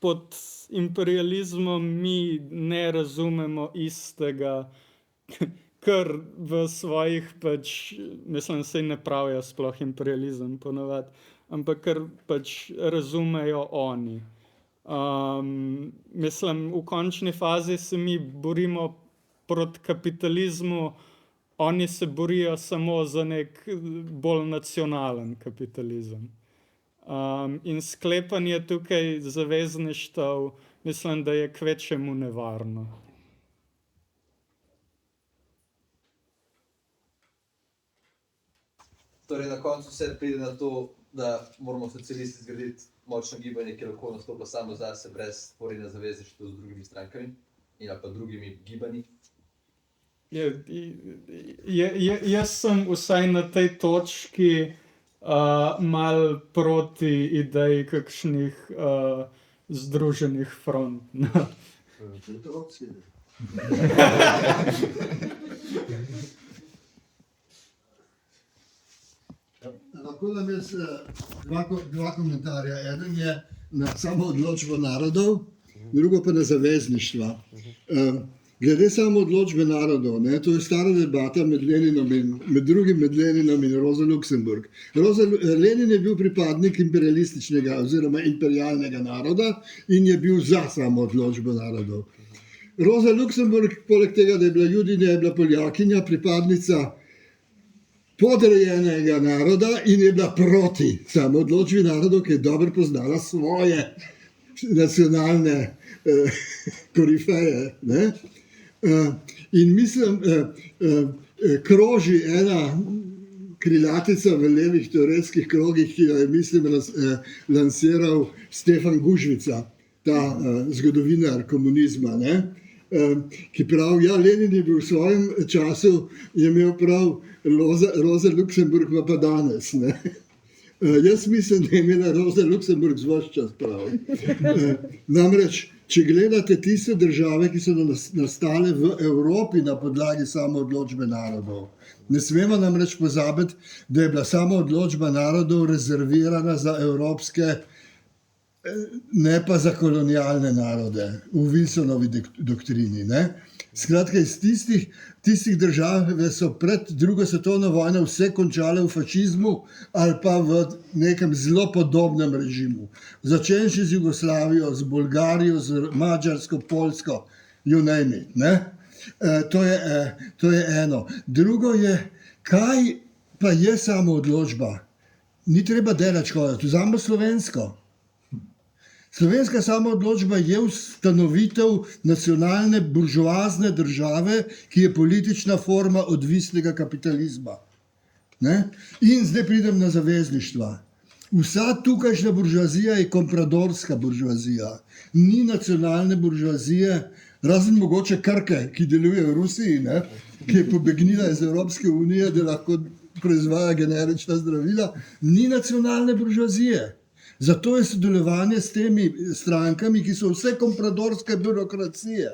pod imperializmom mi ne razumemo istega, kar v svojih pač, mislim, saj ne pravijo sploh imperializem ponavadi, ampak kar pač razumejo oni. Mislim, v končni fazi se mi borimo proti kapitalizmu, oni se borijo samo za nek bolj nacionalen kapitalizem. In sklepanje tukaj zavezništev, mislim, da je kvečjemu nevarno. Torej, na koncu vse pride na to, da moramo socialisti zgraditi močno gibanje, ki lahko nastopa samo zase, brez tvorjenja zavezništva z drugimi strankami in pa drugimi gibanji. Jaz sem vsaj na tej točki mal proti ideji kakšnih združenih front. Lahko nam jaz dva komentarja. Eden je na samo odločbo narodov, drugo pa na zavezništva. Glede samo odločbe narodov, ne, to je stara debata med drugim med Leninom in Rosa Luxemburg. Lenin je bil pripadnik imperialističnega oziroma imperialnega naroda in je bil za samo odločbo narodov. Rosa Luxemburg, poleg tega, da je bila Judinja, je bila Poljakinja, pripadnica podrejenega naroda in je bila proti samo odločbi narodov, ki je dobro poznala svoje nacionalne korifeje. Ne? In mislim, kroži ena krilatica v levih teoretskih krogih, ki jo je, mislim, lansiral Stefan Gužvica, ta zgodovinar komunizma, ne? Ki pravi, ja, Lenin je bil v svojem času, je imel prav, Rosa Luxemburg pa danes. Ne? Jaz mislim, da je imela Rosa Luxemburg vse čas prav. Namreč, če gledate tiste države, ki so nastale v Evropi na podlagi samoodločbe narodov, ne smemo namreč pozabiti, da je bila samoodločba narodov rezervirana za evropske, ne pa za kolonialne narode, v Wilsonovi doktrini. Ne? Skratka, iz tistih držav so pred drugo svetovno vojno vse končale v fašizmu ali pa v nekem zelo podobnem režimu. Začenši z Jugoslavijo, z Bolgarijo, z Madžarsko, Poljsko, you name it. Ne? To je eno. Drugo je, kaj pa je samo odločba? Ni treba delati škoda, vzamemo slovensko. Slovenska samoodločba je ustanovitev nacionalne buržoazne države, ki je politična forma odvisnega kapitalizma. Ne? In zdaj pridem na zavezništva. Vsa tukajšnja buržoazija je kompradorska buržoazija. Ni nacionalne buržoazije, razen mogoče Krke, ki deluje v Rusiji, ne? Ki je pobegnila iz Evropske unije, da lahko proizvaja generična zdravila. Ni nacionalne buržoazije. Zato je sodelovanje s temi strankami, ki so vse kompradorske birokracije.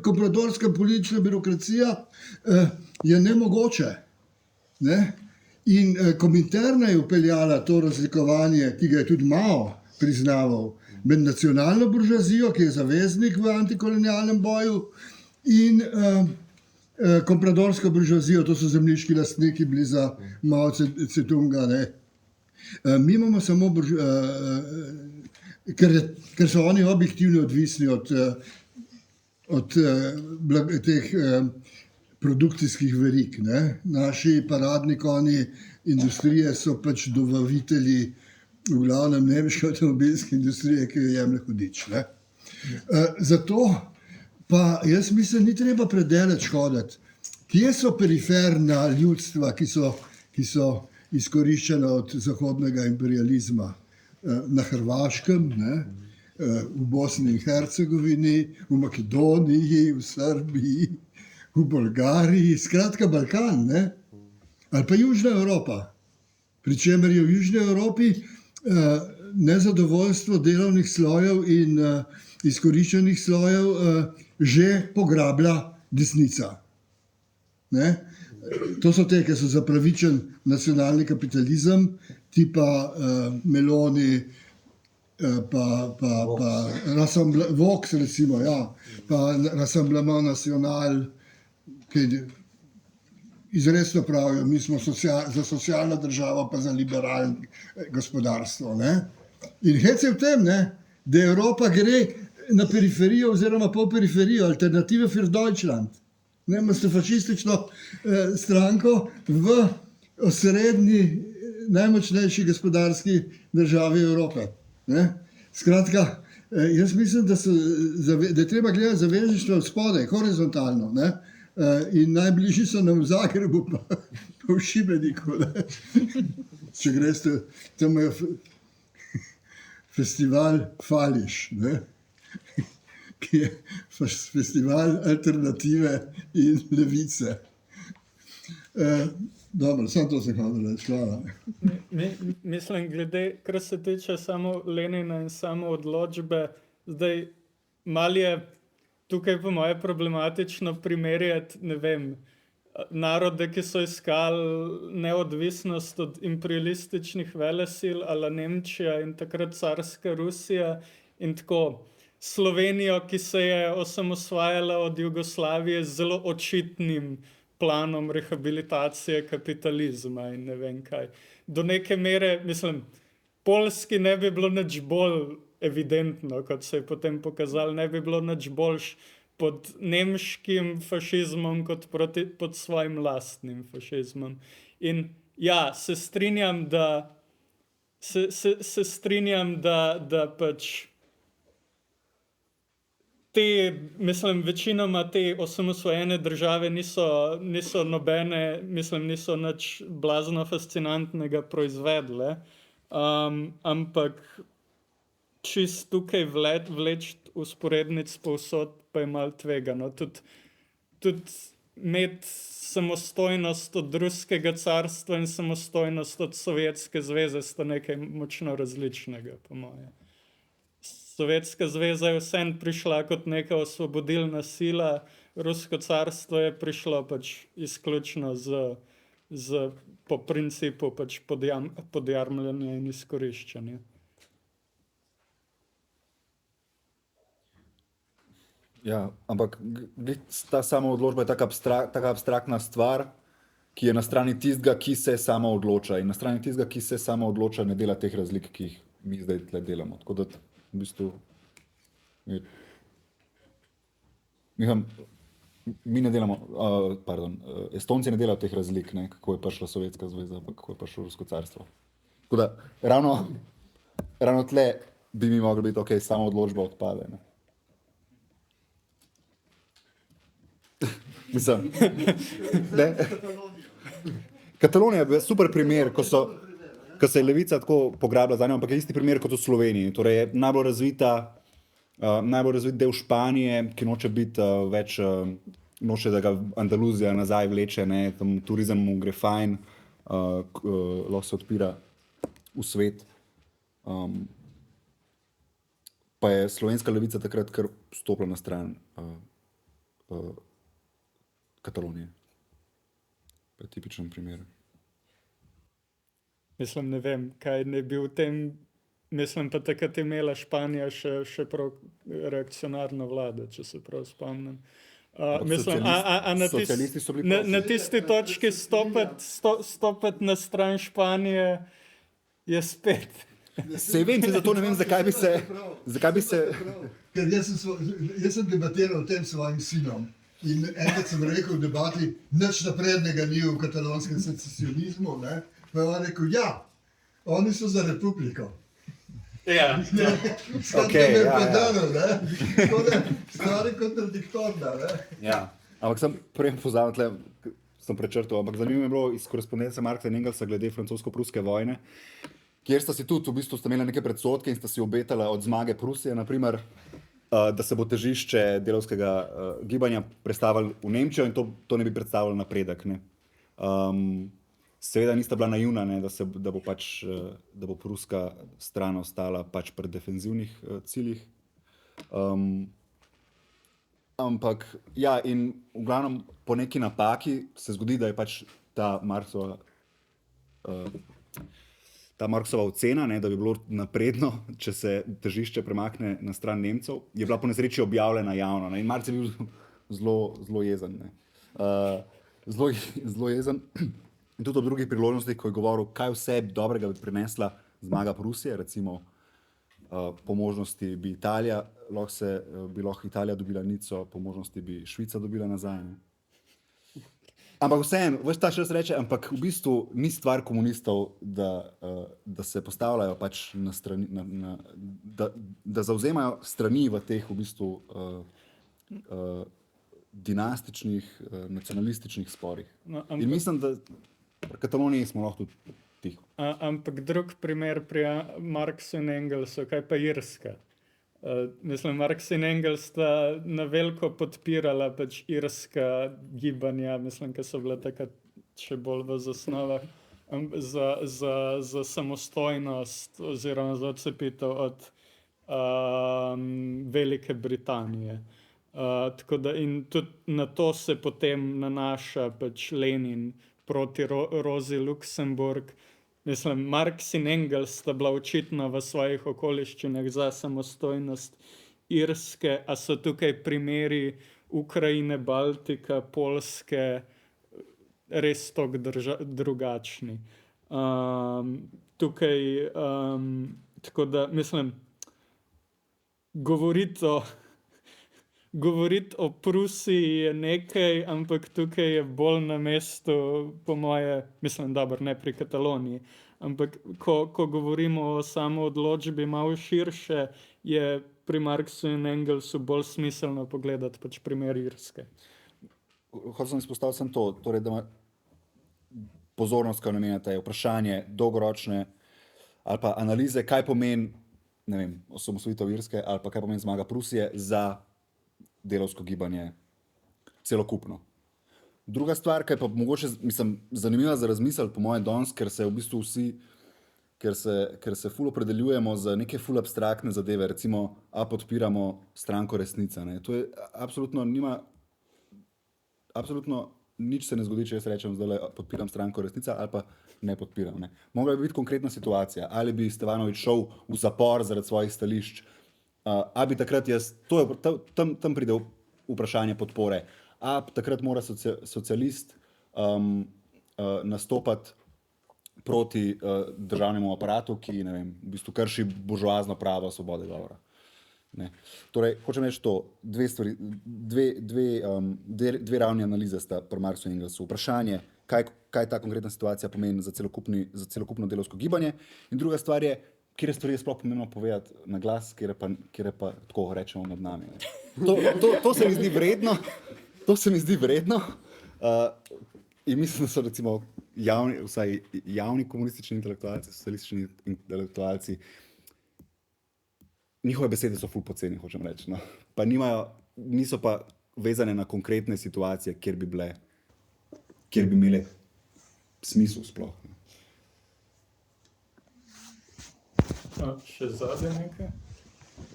Kompradorska politična birokracija je nemogoče. Ne? In Kominterna je upeljala to razlikovanje, ki ga je tudi Mao priznaval, med nacionalno buržoazijo, ki je zaveznik v antikolonialnem boju, in kompradorsko buržoazijo, to so zemljiški lastniki bili za Mao Tse-tunga. Mi imamo samo, ker so oni objektivno odvisni od teh produkcijskih verig. Ne? Naši paradni konji industrije so pač dobavitelji v glavnem nemške avtomobilske industrije, ki jo jemlje hudič. Ne? Zato pa jaz mislim, ni treba predaleč hoditi. Kje so periferna ljudstva, ki so izkoriščena od zahodnega imperializma? Na Hrvaškem, ne? V Bosni in Hercegovini, v Makedoniji, v Srbiji, v Bolgariji, skratka Balkan, ne? Ali pa Južna Evropa. Pričemer je v Južni Evropi nezadovoljstvo delovnih slojev in izkoriščenih slojev že pograblja desnica. Ne? To so te, ki so za pravičen nacionalni kapitalizem, tipa Meloni, pa Vox, recimo, ja, pa Rassemblement National, ki izredno pravijo, mi smo za socialno državo, pa za liberalno gospodarstvo. Ne? In hec je v tem, ne? da Evropa gre na periferijo oziroma po periferijo, Alternative für Deutschland. Ne, imate fašistično stranko v osrednji, najmočnejši gospodarski državi Evrope. Ne? Skratka, jaz mislim, da je treba gledati zavezništvo od spodaj, horizontalno. Ne? In najbližji so nam v Zagrebu, pa v Šibeniku. Ne? Če greste, tam imajo festival Fališ, ne? Ki je festival alternative in levice. Dobro, samo to se hoče reči, hvala. Mislim, glede, kar se tiče samo Lenina in samo odločbe, zdaj malo je tukaj po moje problematično primerjati, ne vem, narode, ki so iskali neodvisnost od imperialističnih velesil, ala Nemčija in takrat carska Rusija in tako Slovenijo, ki se je osamosvajala od Jugoslavije z zelo očitnim planom rehabilitacije kapitalizma in ne vem kaj. Do neke mere, mislim, Poljski ne bi bilo nič bolj evidentno, kot se je potem pokazalo, ne bi bilo nič boljš pod nemškim fašizmom kot pod svojim lastnim fašizmom. In ja, se strinjam, da pač mislim, večinoma te osamosvojene države niso nobene, mislim, niso nič blazno fascinantnega proizvedle, ampak čist tukaj vleči usporednic povsod pa je malo tvegano. Tudi imeti samostojnost od Ruskega carstva in samostojnost od Sovjetske zveze sta nekaj močno različnega, po moje. Sovjetska zveza je vseeno prišla kot neka osvobodilna sila, Rusko carstvo je prišlo pač izključno po principu pač podjarmljanja in izkoriščanja. Ja, ampak ta samoodločba je taka abstraktna stvar, ki je na strani tistega, ki se samo odloča. In na strani tistega, ki se samo odloča, ne dela teh razlik, ki jih mi zdaj tle delamo. Tako da v bistvu mi ne delamo, Estonci ne delajo teh razlik, ne, kako je prišla Sovjetska zveza, pa kako je prišlo Rusko carstvo. Tako da ravno tle bi mi mogli biti, ok, samo odločba odpade. Ne. Mislim, ne. Katalonija je super primer, ko se je levica tako pograbila za njo, ampak je isti primer kot v Sloveniji. Torej je najbolj razvit del Španije, ki noče biti več, noče, da ga Andaluzija nazaj vleče, ne, tam turizem mu gre fajn, lahko se odpira v svet. Pa je slovenska levica takrat kar stopila na stran Katalonije. To je tipičen primer. Mislim, ne vem, kaj ne bi v tem, mislim pa takrat imela Španija še prav reakcionarno vlado, če se prav spomnim. Mislim, na tisti točki stopiti na stran Španije je spet. Sej vem, zato ne vem, zakaj bi se... Ker jaz sem debatiral o tem s svojim sinom. In enkrat sem rekel v debati, nič naprednega ni v katalonskem secesionizmu, ne? Pa je on rekel, ja, oni so za republiko. Ja. Skratno je podano, ne? Tako da stvari kontradiktorna, ne? Ja, ampak sem prej pozabil tle, sem prečrtal, ampak zanimivo je bilo iz korespondence Marxa in Engelsa glede francosko-pruske vojne, kjer sta si tudi v bistvu sta imela neke predsodke in sta si obetala od zmage Prusije, naprimer, da se bo težišče delavskega gibanja prestavilo v Nemčijo in to ne bi predstavljalo napredek. Ne. Seveda nista bila naivna, ne, da bo pruska stran ostala pač pri defenzivnih ciljih. Ampak ja, in v glavnem po neki napaki se zgodi, da je pač ta Marxova ocena, ne, da bi bilo napredno, če se težišče premakne na stran Nemcev, je bila po nesreči objavljena javno. Ne, in Marx je bil zelo jezen. Ne. Zelo jezen. In tudi ob drugih priložnostih, ko je govoril, kaj vse dobrega bi prinesla zmaga Prusije, recimo Po možnosti bi lahko Italija dobila Nico, po možnosti bi Švica dobila nazaj. Ne? Ampak vseeno, veš ta čas reče, ampak v bistvu ni stvar komunistov, da se postavljajo pač na strani, da zauzemajo strani v teh v bistvu dinastičnih, nacionalističnih sporih. No, In mislim, da pri Kataloniji smo lahko tudi tiho. Ampak drug primer pri Marxu in Engelsu, kaj pa Irska? Mislim, Marx in Engels sta na veliko podpirala pač irska gibanja, mislim, ki so bila takrat še bolj v zasnovah za samostojnost oziroma za odcepitev od Velike Britanije. Tako da in tudi na to se potem nanaša pač Lenin proti Rozi Luxemburg. Mislim, Marx in Engels sta bila očitno v svojih okoliščinah za samostojnost Irske, a so tukaj primeri Ukrajine, Baltika, Poljske res toliko drugačni. Tukaj, tako da mislim, govoriti o Prusiji je nekaj, ampak tukaj je bolj na mestu, po moje, mislim, dobro, ne pri Kataloniji, ampak ko govorimo o samoodločbi malo širše, je pri Marxu in Engelsu bolj smiselno pogledati pač primer Irske. Hotel sem izpostaviti sem to, torej, da ima pozornost, ko namenjate, je vprašanje dolgoročne ali pa analize, kaj pomeni, ne vem, osamosvojitev Irske ali pa kaj pomeni zmaga Prusije za delavsko gibanje celokupno. Druga stvar, ki je pa mogoče, mislim, zanimiva za razmisliti, po mojem danes, ker se v bistvu vsi, ker se ful opredeljujemo za neke ful abstraktne zadeve, recimo, podpiramo stranko Resnica, ne. To je absolutno nič se ne zgodi, če jaz rečem, zdaj podpiram stranko Resnica ali pa ne podpiram, ne. Mogla bi biti konkretna situacija, ali bi Stevanović šel v zapor zaradi svojih stališč, a bi takrat tam pride vprašanje podpore, a takrat mora socialist nastopati proti državnemu aparatu, ki, ne vem, v bistvu krši buržoazno pravo svobode govora. Ne. Torej, hočem reči to, dve ravni analize sta pri Marxu in Engelsu. Vprašanje, kaj ta konkretna situacija pomeni za celokupno delavsko gibanje, in druga stvar je, kjer stvari je sploh pomembno povedati na glas, kjer je pa tako rečemo med nami. To se mi zdi vredno, in mislim, da so recimo vsaj javni komunistični intelektualci, socialistični intelektualci, njihove besede so ful poceni, hočem reči, no. Pa niso pa vezane na konkretne situacije, kjer bi imele smisel sploh. Še zadnje nekaj?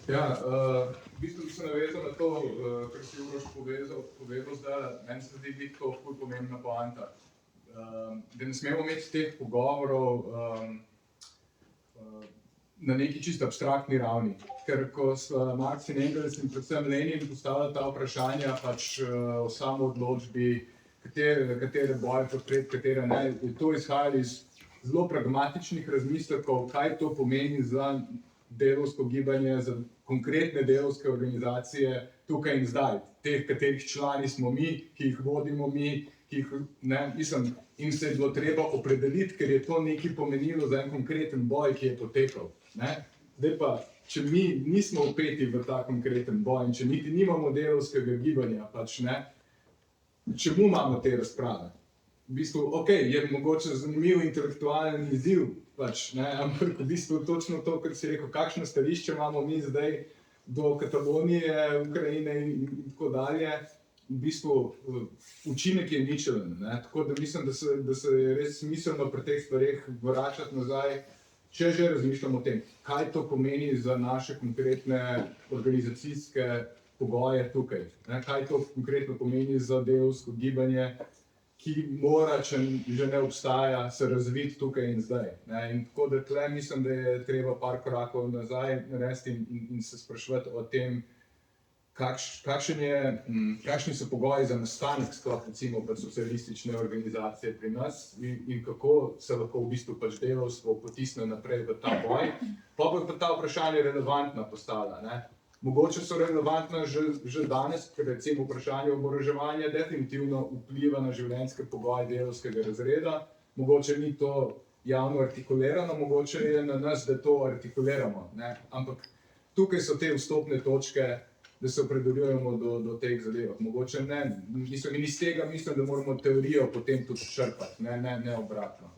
Ja, v bistvu bi se navezal na to, kar si Uroš povedal zdaj, meni se zdi biti to ful pomembna poanta. Da ne smemo imeti teh pogovorov na neki čisto abstraktni ravni. Ker ko so Marx in Engels in predvsem Lenin postavljali ta vprašanja pač o samoodločbi, katere boje podpreti, katere ne, je to izhajalo iz zelo pragmatičnih razmislekov, kaj to pomeni za delavsko gibanje, za konkretne delavske organizacije tukaj in zdaj. Teh, katerih člani smo mi, ki jih vodimo mi, in se je bilo treba opredeliti, ker je to nekaj pomenilo za en konkreten boj, ki je potekal. Ne? Zdaj pa, če mi nismo vpeti v ta konkreten boj in če niti nimamo delavskega gibanja, pač ne, čemu imamo te razprave? V bistvu, je mogoče zanimiv intelektualen izziv, pač, ne, ampak v bistvu točno to, kar si rekel, kakšno stališče imamo mi zdaj do Katalonije, Ukrajine in tako dalje, v bistvu učinek je ničelen, ne, tako da mislim, da se je res smiselno pri teh stvareh vračati nazaj, če že razmišljamo o tem, kaj to pomeni za naše konkretne organizacijske pogoje tukaj, ne, kaj to konkretno pomeni za delavsko gibanje, ki mora, če že ne obstaja, se razviti tukaj in zdaj. Ne? In tako da tle mislim, da je treba par korakov nazaj narediti in se spraševati o tem, kakšni so pogoji za nastanek sploh recimo pač socialistične organizacije pri nas in kako se lahko v bistvu pač delavstvo potisne naprej v ta boj. Pa bo pa ta vprašanja relevantna postala, ne. Mogoče so relevantna že danes, ker recimo vprašanje oboroževanja definitivno vpliva na življenjske pogoje delavskega razreda. Mogoče ni to javno artikulirano, mogoče je na nas, da to artikuliramo, ne. Ampak tukaj so te vstopne točke, da se opredeljujemo do teh zadev. Mogoče ne, in iz tega mislim, da moramo teorijo potem tudi črpati, ne obratno.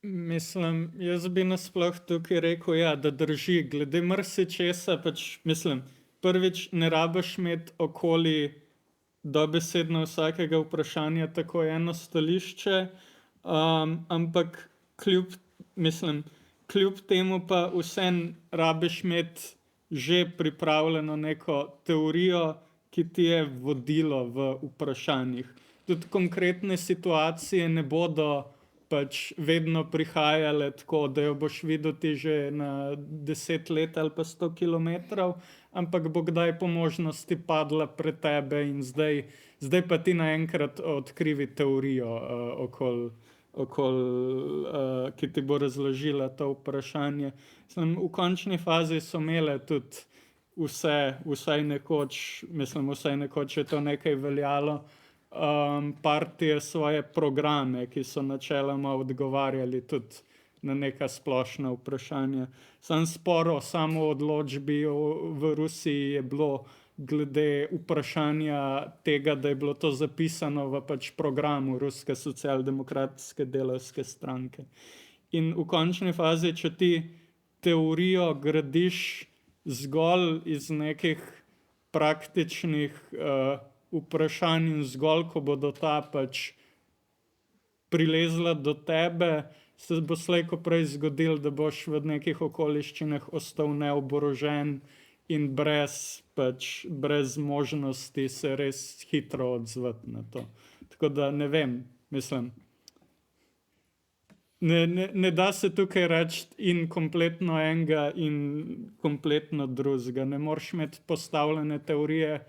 Mislim, jaz bi nasploh tukaj rekel, ja, da drži, glede marsičesa, pač mislim, prvič ne rabiš imeti okoli dobesedno vsakega vprašanja tako eno stališče, ampak kljub temu pa vseeno rabiš imeti že pripravljeno neko teorijo, ki ti je vodilo v vprašanjih. Tudi konkretne situacije ne bodo pač vedno prihajale tako, da jo boš videl ti že na 10 let ali pa 100 kilometrov, ampak bo kdaj po možnosti padla pred tebe in zdaj pa ti naenkrat odkrivi teorijo ki ti bo razložila to vprašanje. V končni fazi so imele tudi vsaj nekoč je to nekaj veljalo, partije svoje programe, ki so načeloma odgovarjali tudi na neka splošna vprašanja. Spor o samoodločbi v Rusiji je bilo glede vprašanja tega, da je bilo to zapisano v pač programu Ruske socialdemokratske delavske stranke. In v končni fazi, če ti teorijo gradiš zgolj iz nekih praktičnih vprašanj in zgolj, ko bodo ta pač prilezla do tebe, se bo slej ko prej zgodilo, da boš v nekih okoliščinah ostal neoborožen in brez možnosti se res hitro odzvati na to. Tako da ne vem, mislim, ne da se tukaj reči in kompletno enega in kompletno drugega. Ne moreš imeti postavljene teorije,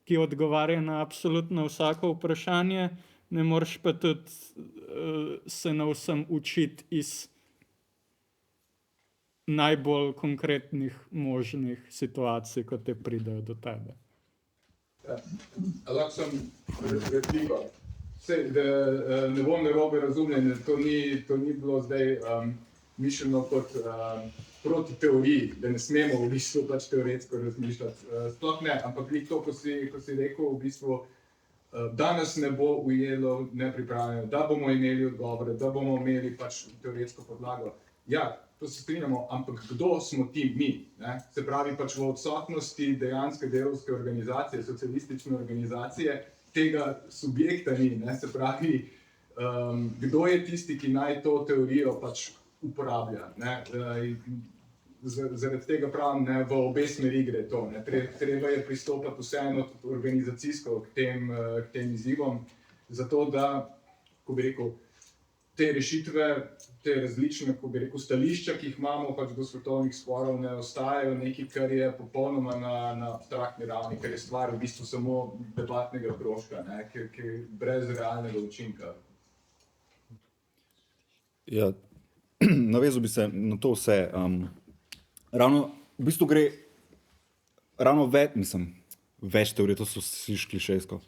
ki odgovarja na absolutno vsako vprašanje, ne moreš pa tudi se na vsem učiti iz najbolj konkretnih možnih situacij, ko te pridejo do tebe. Lahko sem repliko. Da ne bom narobe razumljen, to ni bilo zdaj mišljeno kot proti teoriji, da ne smemo v bistvu pač teoretsko razmišljati. Sploh ne, ampak to, ko si rekel, v bistvu, da nas ne bo ujelo nepripravljeno, da bomo imeli odgovore, da bomo imeli pač teoretsko podlago. Ja, to se strinjamo, ampak kdo smo ti mi? Ne? Se pravi, pač v odsotnosti dejanske delavske organizacije, socialistične organizacije, tega subjekta ni. Ne? Se pravi, kdo je tisti, ki naj to teorijo pač uporablja? Ne? Zaradi tega pravim, ne, v obe smeri gre to. Ne? Treba je pristopati vseeno tudi organizacijsko k tem izzivom, zato da, ko bi rekel, te rešitve, te različne, ko bi rekel, stališča, ki jih imamo pač do svetovnih sporov, ne ostajajo nekaj, kar je popolnoma na abstraktni ravni, ker je stvar v bistvu samo debatnega krožka, ne, ki je brez realnega učinka. Ja, navezal bi se na to vse. Ravno, v bistvu gre ravno več teorij, to so vsi klišejsko.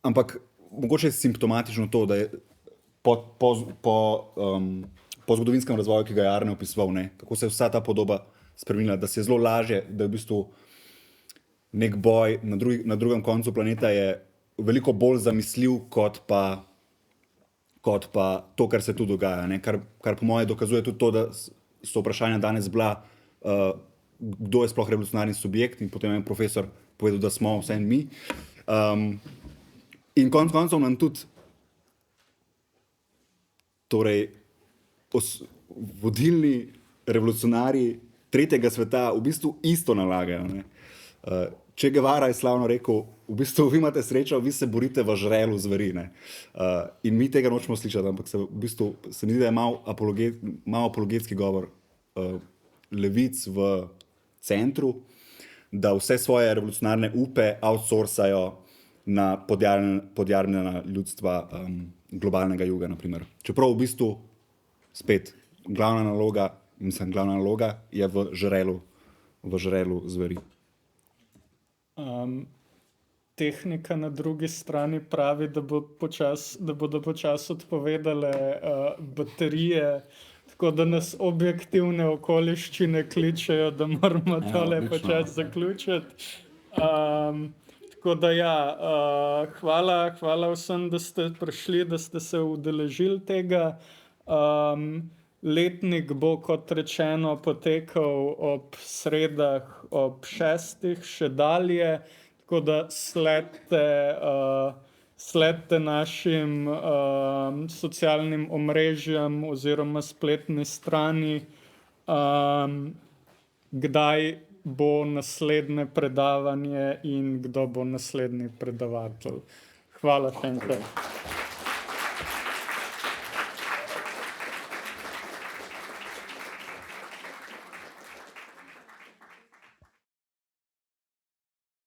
Ampak mogoče je simptomatično to, da je po zgodovinskem razvoju, ki ga je Arne opisoval, ne, kako se je vsa ta podoba spremenila, da se je zelo lažje, da je v bistvu nek boj na drugem koncu planeta je veliko bolj zamisljiv kot pa to, kar se tu dogaja. Ne, kar po moje dokazuje tudi to, da so vprašanja danes bila, kdo je sploh revolucionarni subjekt, in potem je en profesor povedal, da smo vse mi. In konec koncev nam tudi torej vodilni revolucionarji tretjega sveta v bistvu isto nalagajo. Ne. Che Guevara je slavno rekel, v bistvu vi imate srečo, vi se borite v žrelu zveri. Ne. In mi tega nočemo slišati, ampak v bistvu se mi zdi, da je malo apologetski govor levic v centru, da vse svoje revolucionarne upe outsourcajo na podjarmljena ljudstva globalnega juga, naprimer. Čeprav v bistvu spet glavna naloga je v žrelu zveri. Tehnika na drugi strani pravi, da bodo počasi odpovedale baterije, tako da nas objektivne okoliščine kličejo, da moramo tole počasi zaključiti. Tako da ja, hvala vsem, da ste prišli, da ste se udeležili tega. Letnik bo, kot rečeno, potekal ob sredah ob 6. še dalje, tako da sledite našim socialnim omrežjem oziroma spletni strani, kdaj bo naslednje predavanje in kdo bo naslednji predavatelj. Hvala še enkrat.